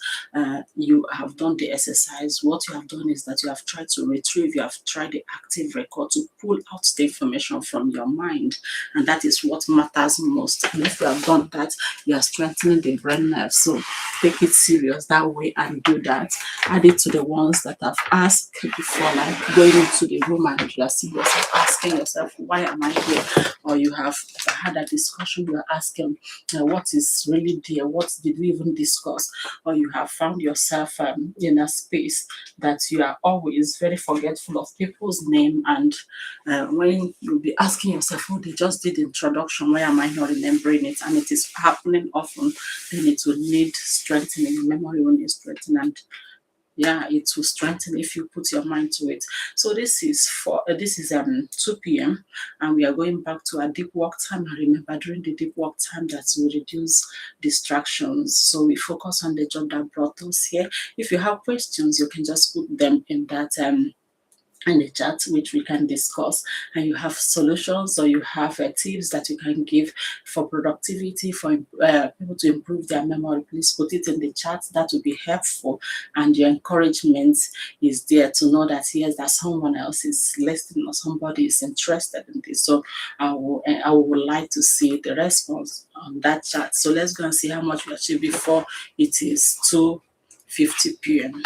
you have done the exercise. What you have done is that you have tried to retrieve, you have tried the active record to pull out the information from your mind, and that is what matters most. And if you have done that, you are strengthening the brain nerve. So take it serious that way and do that. Add it to the ones that I've asked before, like going into the room and you are seeing yourself asking yourself, why am I here? Or you have had a discussion, you are asking, what is really there? What did we even discuss? Or you have found yourself in a space that you are always very forgetful of people's name, and when you'll be asking yourself, oh, they just did the introduction, why am I not remembering it? And it is happening often, then it will need strengthening. Memory will need strengthening. And Yeah, it will strengthen if you put your mind to it. So this is 2 p.m. and we are going back to our deep work time. And remember, during the deep work time, that will reduce distractions. So we focus on the job that brought us here. If you have questions, you can just put them in the chat, which we can discuss, and you have solutions or you have tips that you can give for productivity, for people to improve their memory, please put it in the chat. That will be helpful, and your encouragement is there to know that yes, that someone else is listening or somebody is interested in this. So I would like to see the response on that chat. So let's go and see how much we achieve before it is 2:50 p.m.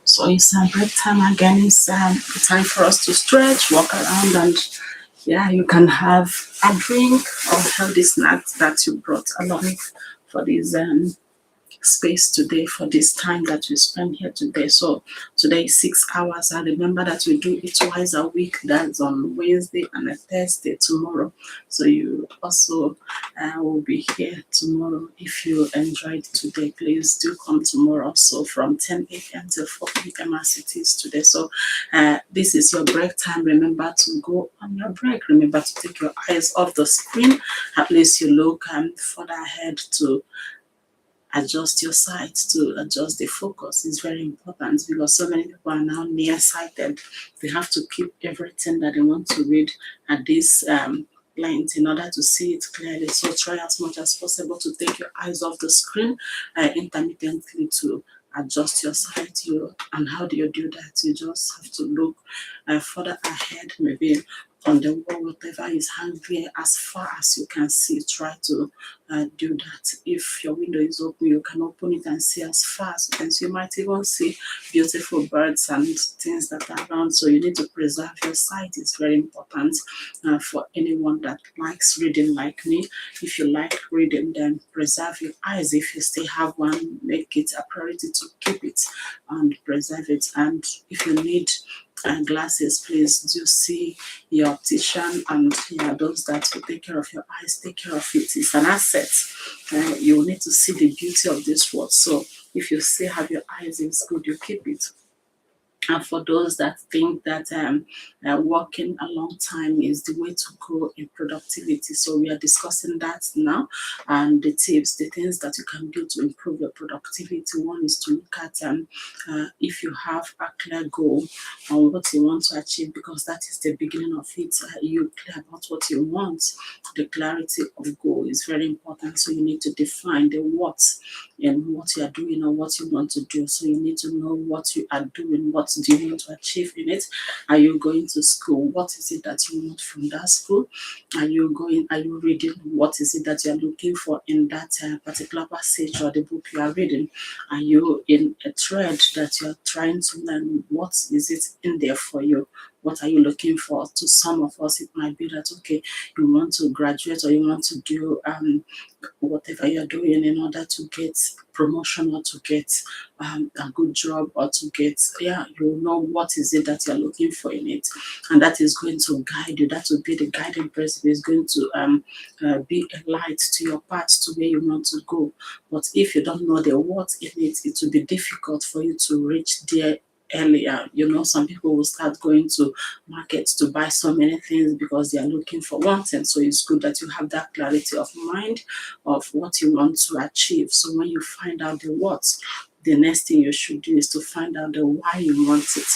So it's break time again. It's time for us to stretch, walk around, and yeah, you can have a drink or healthy snacks that you brought along for this space today, for this time that we spend here today. So today is 6 hours. I remember that we do it twice a week. That's on Wednesday and a Thursday tomorrow. So you also will be here tomorrow. If you enjoyed today, please do come tomorrow. So from 10 a.m. till 4 p.m. as it is today. So this is your break time. Remember to go on your break. Remember to take your eyes off the screen. At least you look further ahead to adjust your sight, to adjust the focus is very important, because so many people are now nearsighted. They have to keep everything that they want to read at this length in order to see it clearly. So try as much as possible to take your eyes off the screen intermittently to adjust your sight. And how do you do that? You just have to look further ahead, maybe on the wall, whatever is hanging as far as you can see. Try to do that. If your window is open, you can open it and see as far as you can see. You might even see beautiful birds and things that are around. So you need to preserve your sight. It's very important for anyone that likes reading like me. If you like reading, then preserve your eyes. If you still have one, make it a priority to keep it and preserve it. And if you need glasses, please do see your optician, and yeah, those that will take care of your eyes, take care of it. It's an asset. You will need to see the beauty of this world. So if you still have your eyes, it's good you keep it. And for those that think that working a long time is the way to go in productivity, so we are discussing that now, and the tips, the things that you can do to improve your productivity. One is to look at if you have a clear goal on what you want to achieve, because that is the beginning of it. You're clear about what you want. The clarity of goal is very important. So you need to define the what and what you are doing or what you want to do. So you need to know what you are doing, what do you want to achieve in it. Are you going to school? What is it that you want from that school? Are you reading? What is it that you are looking for in that particular passage or the book you are reading? Are you in a thread that you are trying to learn? What is it in there for you? What are you looking for? To some of us, it might be that, okay, you want to graduate or you want to do whatever you're doing in order to get promotion or to get a good job or to get, you know what is it that you're looking for in it, and that is going to guide you. That will be the guiding principle. Is going to be a light to your path to where you want to go. But if you don't know the what in it, it will be difficult for you to reach there earlier. Some people will start going to markets to buy so many things because they are looking for one thing. So it's good that you have that clarity of mind of what you want to achieve. So when you find out the what, the next thing you should do is to find out the why you want it.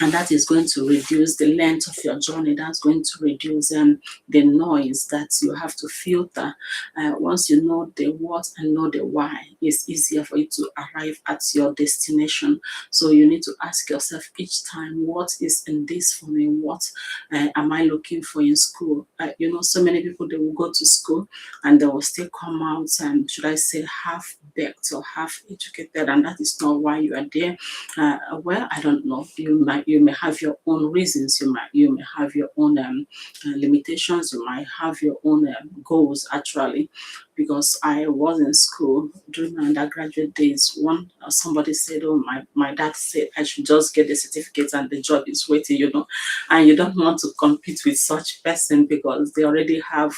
And that is going to reduce the length of your journey. That's going to reduce the noise that you have to filter. Once you know the what and know the why, it's easier for you to arrive at your destination. So you need to ask yourself each time, what is in this for me? What am I looking for in school? So many people, they will go to school and they will still come out, and should I say, half-baked or half-educated, and that is not why you are there. Well, I don't know. You may have your own reasons. You may have your own limitations. You might have your own goals, actually. Because I was in school during my undergraduate days, somebody said, "Oh, my dad said I should just get the certificate and the job is waiting." And you don't want to compete with such person because they already have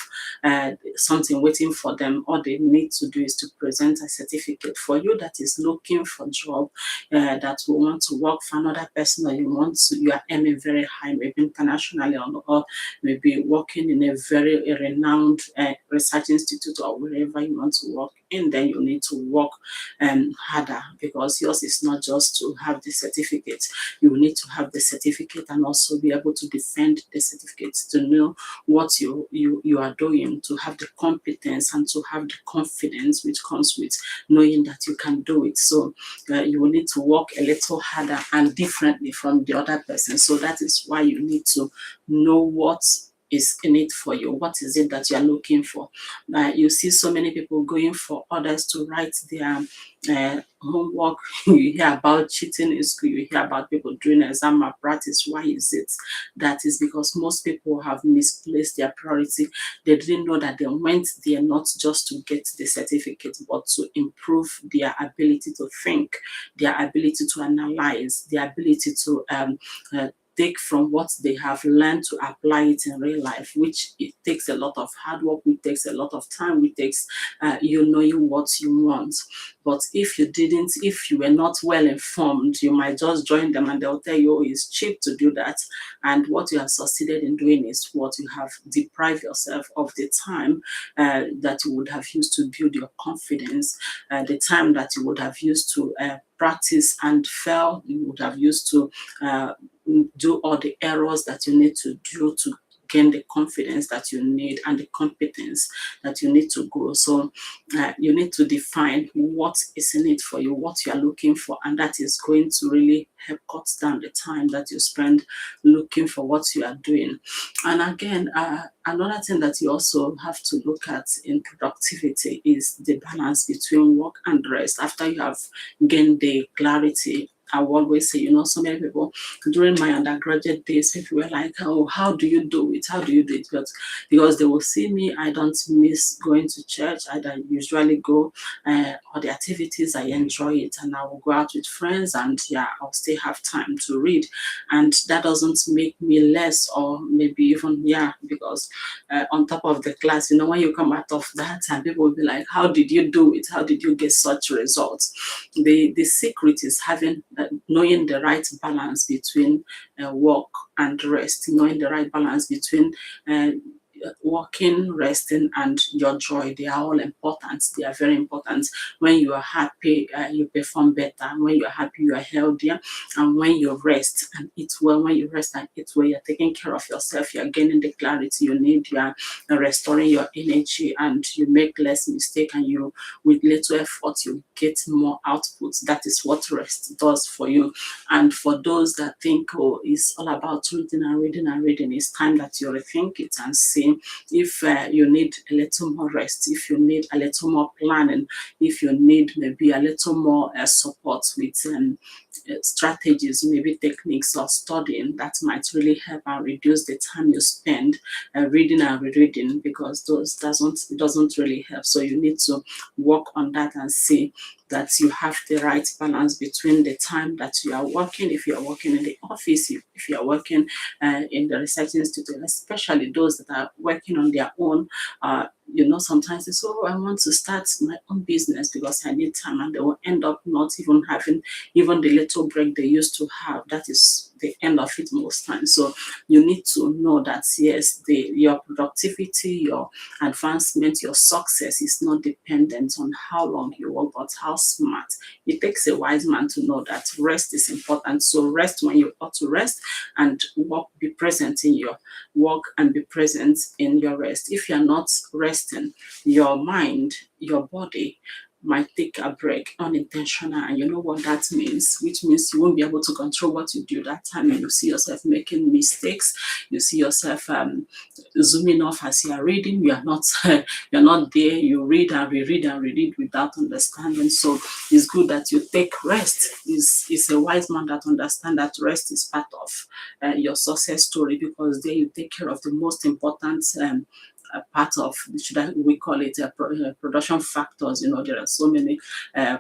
something waiting for them. All they need to do is to present a certificate. For you that is looking for job, that will want to work for another person, or you are aiming very high, maybe internationally, or maybe working in a very renowned research institute or wherever you want to work in, then you need to work harder, because yours is not just to have the certificate. You need to have the certificate and also be able to defend the certificate, to know what you are doing, to have the competence and to have the confidence which comes with knowing that you can do it. So you will need to work a little harder and differently from the other person. So that is why you need to know what is in it for you. What is it that you are looking for? You see so many people going for others to write their homework. You hear about cheating in school. You hear about people doing exam malpractice. Why is it? That is because most people have misplaced their priority. They didn't know that they went there not just to get the certificate, but to improve their ability to think, their ability to analyze, their ability to take from what they have learned to apply it in real life, which it takes a lot of hard work, which takes a lot of time, which takes you knowing what you want. But if you were not well informed, you might just join them and they'll tell you, oh, it's cheap to do that. And what you have succeeded in doing is what you have deprived yourself of the time that you would have used to build your confidence, the time that you would have used to practice and fail, you would have used to do all the errors that you need to do to gain the confidence that you need and the competence that you need to grow. So you need to define what is in it for you, what you are looking for, and that is going to really help cut down the time that you spend looking for what you are doing. And again, another thing that you also have to look at in productivity is the balance between work and rest. After you have gained the clarity, I will always say, so many people during my undergraduate days, people were like, "Oh, how do you do it? How do you do it?" Because they will see me, I don't miss going to church. I don't usually go, all the activities, I enjoy it, and I will go out with friends, and yeah, I'll still have time to read. And that doesn't make me less, or maybe even, yeah, because on top of the class, when you come out of that, and people will be like, "How did you do it? How did you get such results?" The secret is having knowing the right balance between work and rest, knowing the right balance between uh, working, resting, and your joy. They are all important. They are very important. When you are happy, you perform better. When you are happy, you are healthier. And when you rest and eat well, when you rest and eat well, you're taking care of yourself. You're gaining the clarity you need. You are restoring your energy, and you make less mistake. And you, with little effort, you get more output. That is what rest does for you. And for those that think, oh, it's all about reading and reading and reading, it's time that you rethink it and see if you need a little more rest, if you need a little more planning, if you need maybe a little more support with strategies, maybe techniques or studying that might really help and reduce the time you spend reading and rereading, because those doesn't really help. So you need to work on that and see that you have the right balance between the time that you are working, if you are working in the office, if you are working in the research institute, especially those that are working on their own. Sometimes they say, "Oh, I want to start my own business because I need time," and they will end up not even having even the little break they used to have. That is the end of it most times. So you need to know that yes, your productivity, your advancement, your success is not dependent on how long you work, but how smart. It takes a wise man to know that rest is important. So rest when you ought to rest, and work, be present in your work and be present in your rest. If you're not resting, your mind, your body might take a break unintentional, and you know what that means, which means you won't be able to control what you do that time, and you see yourself making mistakes. You see yourself zooming off as you are reading. You are not you're not there. You read and reread and reread without understanding. So it's good that you take rest. Is a wise man that understands that rest is part of your success story, because there you take care of the most important part of, we call it production factors. There are so many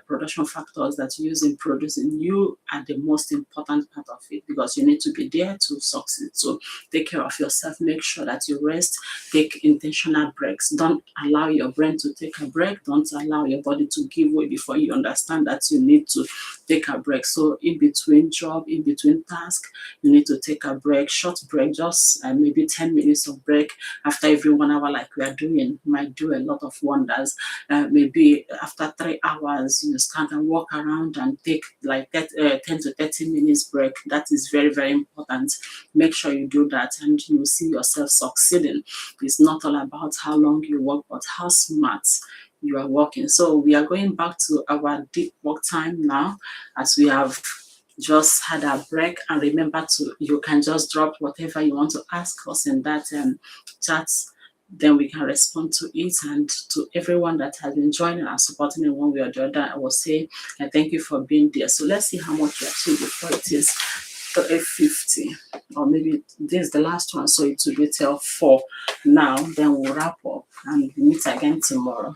production factors that you use in producing. You are the most important part of it, because you need to be there to succeed. So take care of yourself, make sure that you rest, take intentional breaks. Don't allow your brain to take a break. Don't allow your body to give way before you understand that you need to take a break. So in between job, in between task, you need to take a break, short break, just maybe 10 minutes of break after every 1 hour, like we are doing, might do a lot of wonders. Maybe after 3 hours, you stand and walk around and take like 10 to 30 minutes break. That is very, very important. Make sure you do that, and you will see yourself succeeding. It's not all about how long you work, but how smart you are working. So we are going back to our deep work time now, as we have just had a break. And remember, you can just drop whatever you want to ask us in that chat, then we can respond to it. And to everyone that has been joining and supporting in one way or the other, I will say thank you for being there. So let's see how much you achieve before it is 8:50, or maybe this is the last one, so it will be till 4 now. Then we'll wrap up and meet again tomorrow.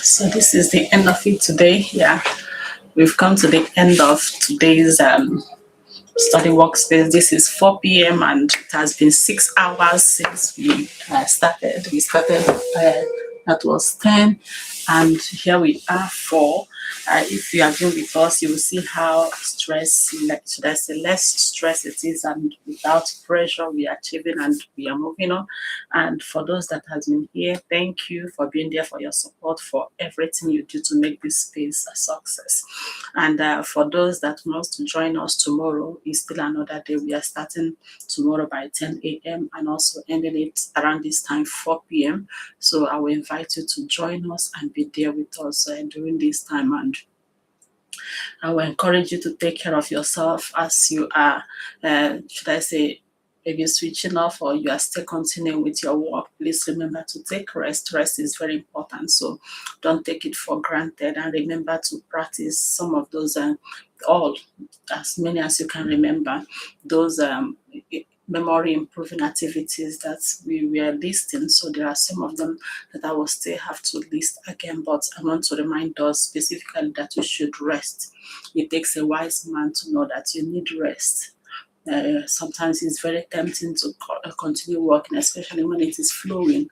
So this is the end of it today. Yeah, we've come to the end of today's study workspace. This is 4 p.m. and it has been 6 hours since we started. We started, that was 10, and here we are 4. If you have been with us, you will see how should I say, less stress it is, and without pressure, we are achieving and we are moving on. And for those that has been here, thank you for being there, for your support, for everything you do to make this space a success. And for those that wants to join us tomorrow, is still another day. We are starting tomorrow by 10 a.m. and also ending it around this time, 4 p.m. So I will invite you to join us and be there with us during this time. And I will encourage you to take care of yourself as you are, should I say, maybe switching off or you are still continuing with your work. Please remember to take rest. Rest is very important. So don't take it for granted, and remember to practice some of those, all, as many as you can remember, those memory improving activities that we were listing. So there are some of them that I will still have to list again, but I want to remind us specifically that you should rest. It takes a wise man to know that you need rest. Sometimes it's very tempting to continue working, especially when it is flowing.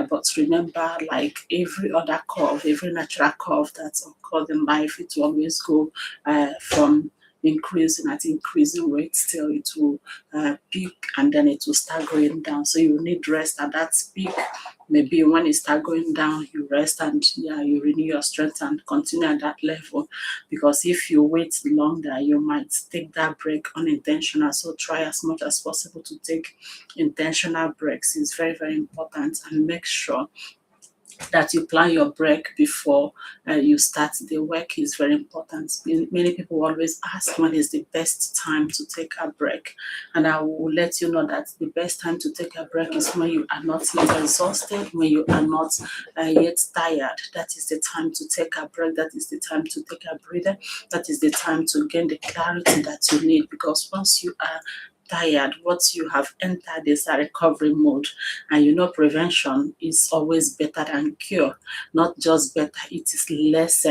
But remember, like every other curve, every natural curve that occurs in life, it will always go from increasing at increasing rate till it will peak, and then it will start going down. So you need rest at that peak. Maybe when it start going down, you rest and you renew your strength and continue at that level. Because if you wait longer, you might take that break unintentional. So try as much as possible to take intentional breaks. It's very, very important, and make sure that you plan your break before you start the work. Is very important. Many people always ask when is the best time to take a break, and I will let you know that the best time to take a break is when you are not yet exhausted, when you are not yet tired. That is the time to take a break. That is the time to take a breather. That is the time to gain the clarity that you need, because once you are tired, what you have entered is a recovery mode. And you know, prevention is always better than cure. Not just better, it is less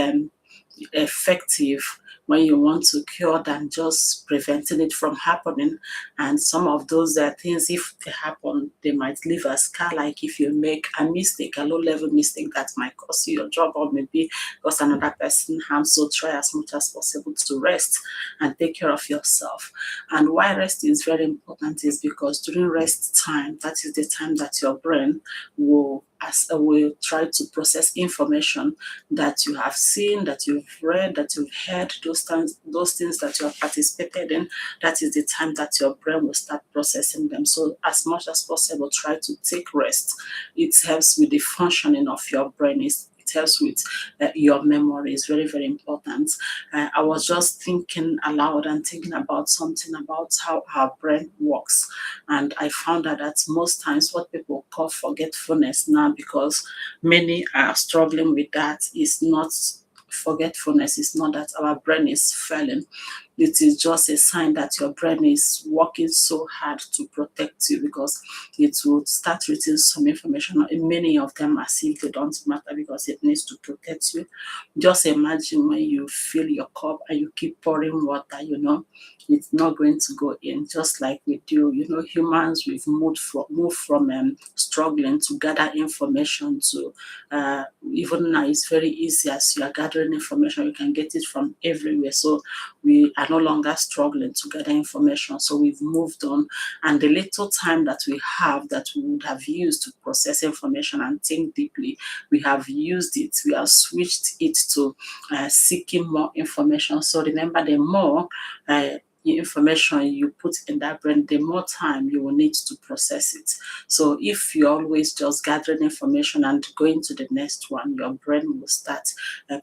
effective when you want to cure than just preventing it from happening. And some of those things, if they happen, they might leave a scar. Like if you make a mistake, a low-level mistake that might cost you your job or maybe cause another person harm. So try as much as possible to rest and take care of yourself. And why rest is very important is because during rest time, that is the time that your brain will try to process information that you have seen, that you've read, that you've heard, those things that you have participated in. That is the time that your brain will start processing them. So as much as possible, try to take rest. It helps with the functioning of your brain. It helps with your memory. Is very, very important. I was just thinking aloud and thinking about something about how our brain works, and I found out that most times what people call forgetfulness now, because many are struggling with that, is not forgetfulness. It's not that our brain is failing. It is just a sign that your brain is working so hard to protect you, because it will start reading some information, and many of them as if they don't matter, because it needs to protect you. Just imagine when you fill your cup and you keep pouring water, it's not going to go in. Just like we do, humans, we've moved from struggling to gather information to even now it's very easy. As you are gathering information, you can get it from everywhere. So we are no longer struggling to gather information. So we've moved on, and the little time that we have that we would have used to process information and think deeply, we have used it. We have switched it to seeking more information. So remember, the more information you put in that brain, the more time you will need to process it. So if you're always just gathering information and going to the next one, your brain will start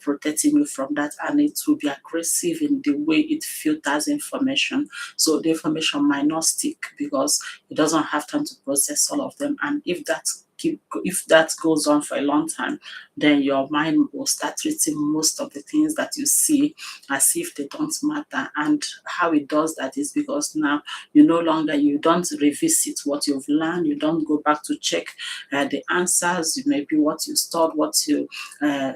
protecting you from that, and it will be aggressive in the way it filters information. So the information might not stick because it doesn't have time to process all of them. And if that if that goes on for a long time, then your mind will start treating most of the things that you see as if they don't matter. And how it does that is because now you don't revisit what you've learned, you don't go back to check the answers, maybe what you stored, what you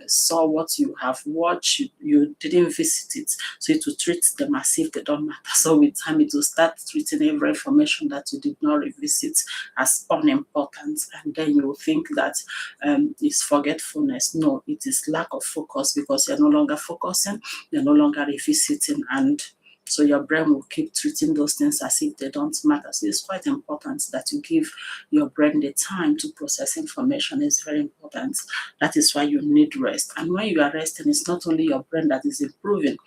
saw, what you have watched, you didn't visit it, so it will treat them as if they don't matter. So with time, it will start treating every information that you did not revisit as unimportant, and then you will think that it's forgetfulness. No, it is lack of focus, because you're no longer focusing, you're no longer revisiting, and so your brain will keep treating those things as if they don't matter. So it's quite important that you give your brain the time to process information. It's very important. That is why you need rest. And when you are resting, it's not only your brain that is improving,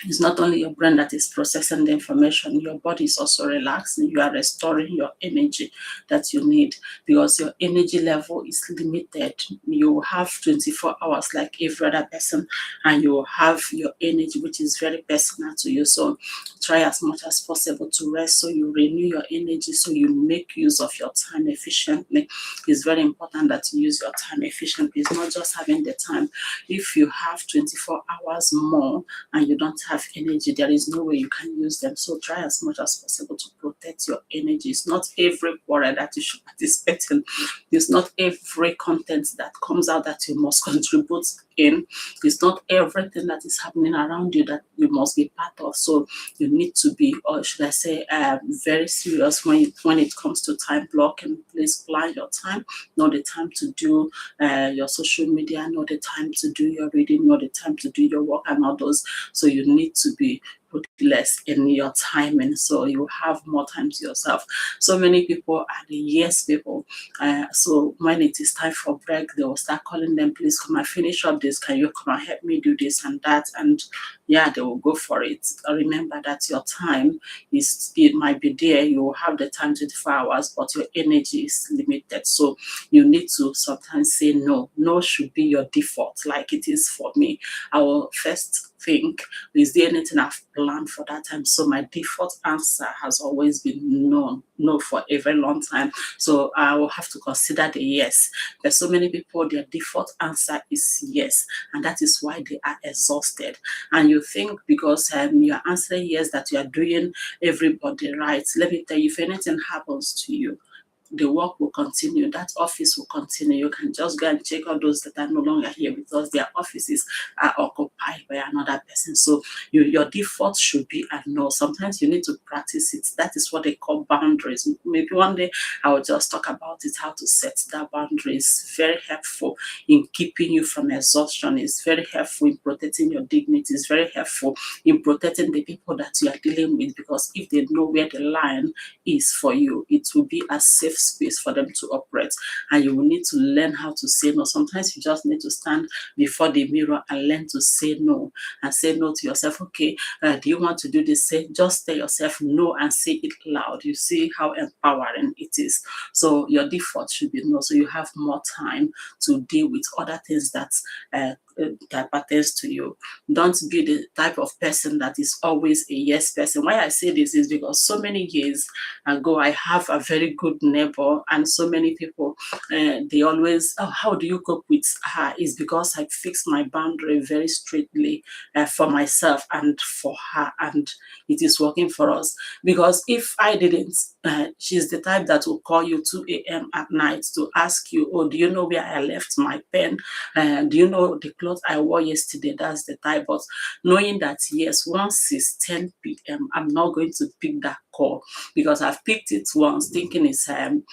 it's not only your brain that is processing the information, your body is also relaxing. You are restoring your energy that you need, because your energy level is limited. You have 24 hours like every other person, and you have your energy, which is very personal to you. So try as much as possible to rest, so you renew your energy, so you make use of your time efficiently. It's very important that you use your time efficiently. It's not just having the time. If you have 24 hours more and you don't have energy, there is no way you can use them. So try as much as possible to protect your energy. It's not every quarter that you should participate in. It's not every content that comes out that you must contribute in. It's not everything that is happening around you that you must be part of. So you need to be, or should I say, very serious when it comes to time blocking. Please plan your time. Know the time to do your social media, know the time to do your reading, know the time to do your work, and all those. So you need to be less in your timing, so you have more time to yourself. So many people are the yes people. So when it is time for break, they will start calling them, please come and finish up this, can you come and help me do this and that, and yeah, they will go for it. Remember that your time it might be there, you will have the time 24 hours, but your energy is limited. So you need to sometimes say no. No should be your default, like it is for me. I will first think, is there anything I've planned for that time? So my default answer has always been no, no for a very long time. So I will have to consider the yes. There's so many people, their default answer is yes, and that is why they are exhausted. And you think because you're answering yes that you are doing everybody right. Let me tell you, if anything happens to you, the work will continue, that office will continue. You can just go and check out those that are no longer here, because their offices are occupied by another person. So your default should be a no. Sometimes you need to practice it. That is what they call boundaries. Maybe one day I will just talk about it, how to set that boundary. It's very helpful in keeping you from exhaustion. It's very helpful in protecting your dignity. It's very helpful in protecting the people that you are dealing with, because if they know where the line is for you, it will be a safe space for them to operate. And you will need to learn how to say no. Sometimes you just need to stand before the mirror and learn to say no, and say no to yourself. Okay, do you want to do this? Just tell yourself no and say it loud. You see how empowering it is. So your default should be no, so you have more time to deal with other things that pertains to you. Don't be the type of person that is always a yes person. Why I say this is because so many years ago, I have a very good neighbor, and so many people, they always, oh, how do you cope with her? Is because I fix my boundary very straightly for myself and for her, and it is working for us. Because if I didn't, she's the type that will call you 2 a.m. at night to ask you, oh, do you know where I left my pen? Do you know the clothes I wore yesterday? That's the type. But knowing that, yes, once it's 10 p.m., I'm not going to pick that call, because I've picked it once thinking it's an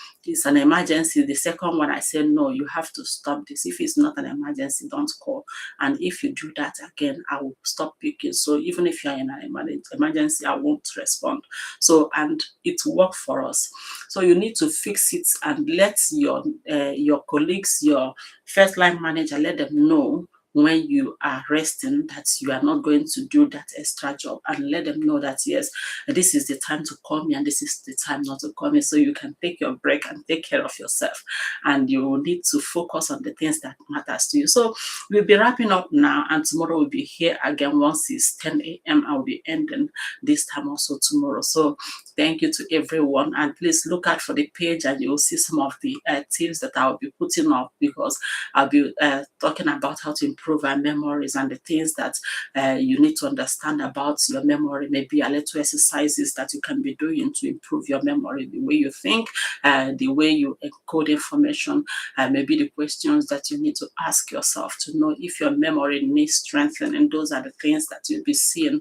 emergency. The second one, I said, no, you have to stop this. If it's not an emergency, don't call. And if you do that again, I will stop picking. So even if you're in an emergency, I won't respond. So, and it worked for us. So you need to fix it and let your colleagues, your first line manager, let them know when you are resting, that you are not going to do that extra job, and let them know that yes, this is the time to call me and this is the time not to call me, so you can take your break and take care of yourself, and you will need to focus on the things that matters to you. So we'll be wrapping up now, and tomorrow we'll be here again. Once it's 10 a.m., I'll be ending this time also tomorrow. So thank you to everyone, and please look out for the page and you'll see some of the tips that I'll be putting up, because I'll be talking about how to improve our memories and the things that you need to understand about your memory. Maybe a little exercises that you can be doing to improve your memory, the way you think, the way you encode information, maybe the questions that you need to ask yourself to know if your memory needs strengthening. Those are the things that you'll be seeing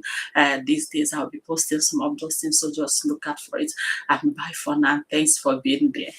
these days. I'll be posting some of those things, so just look out for it. And bye for now. Thanks for being there.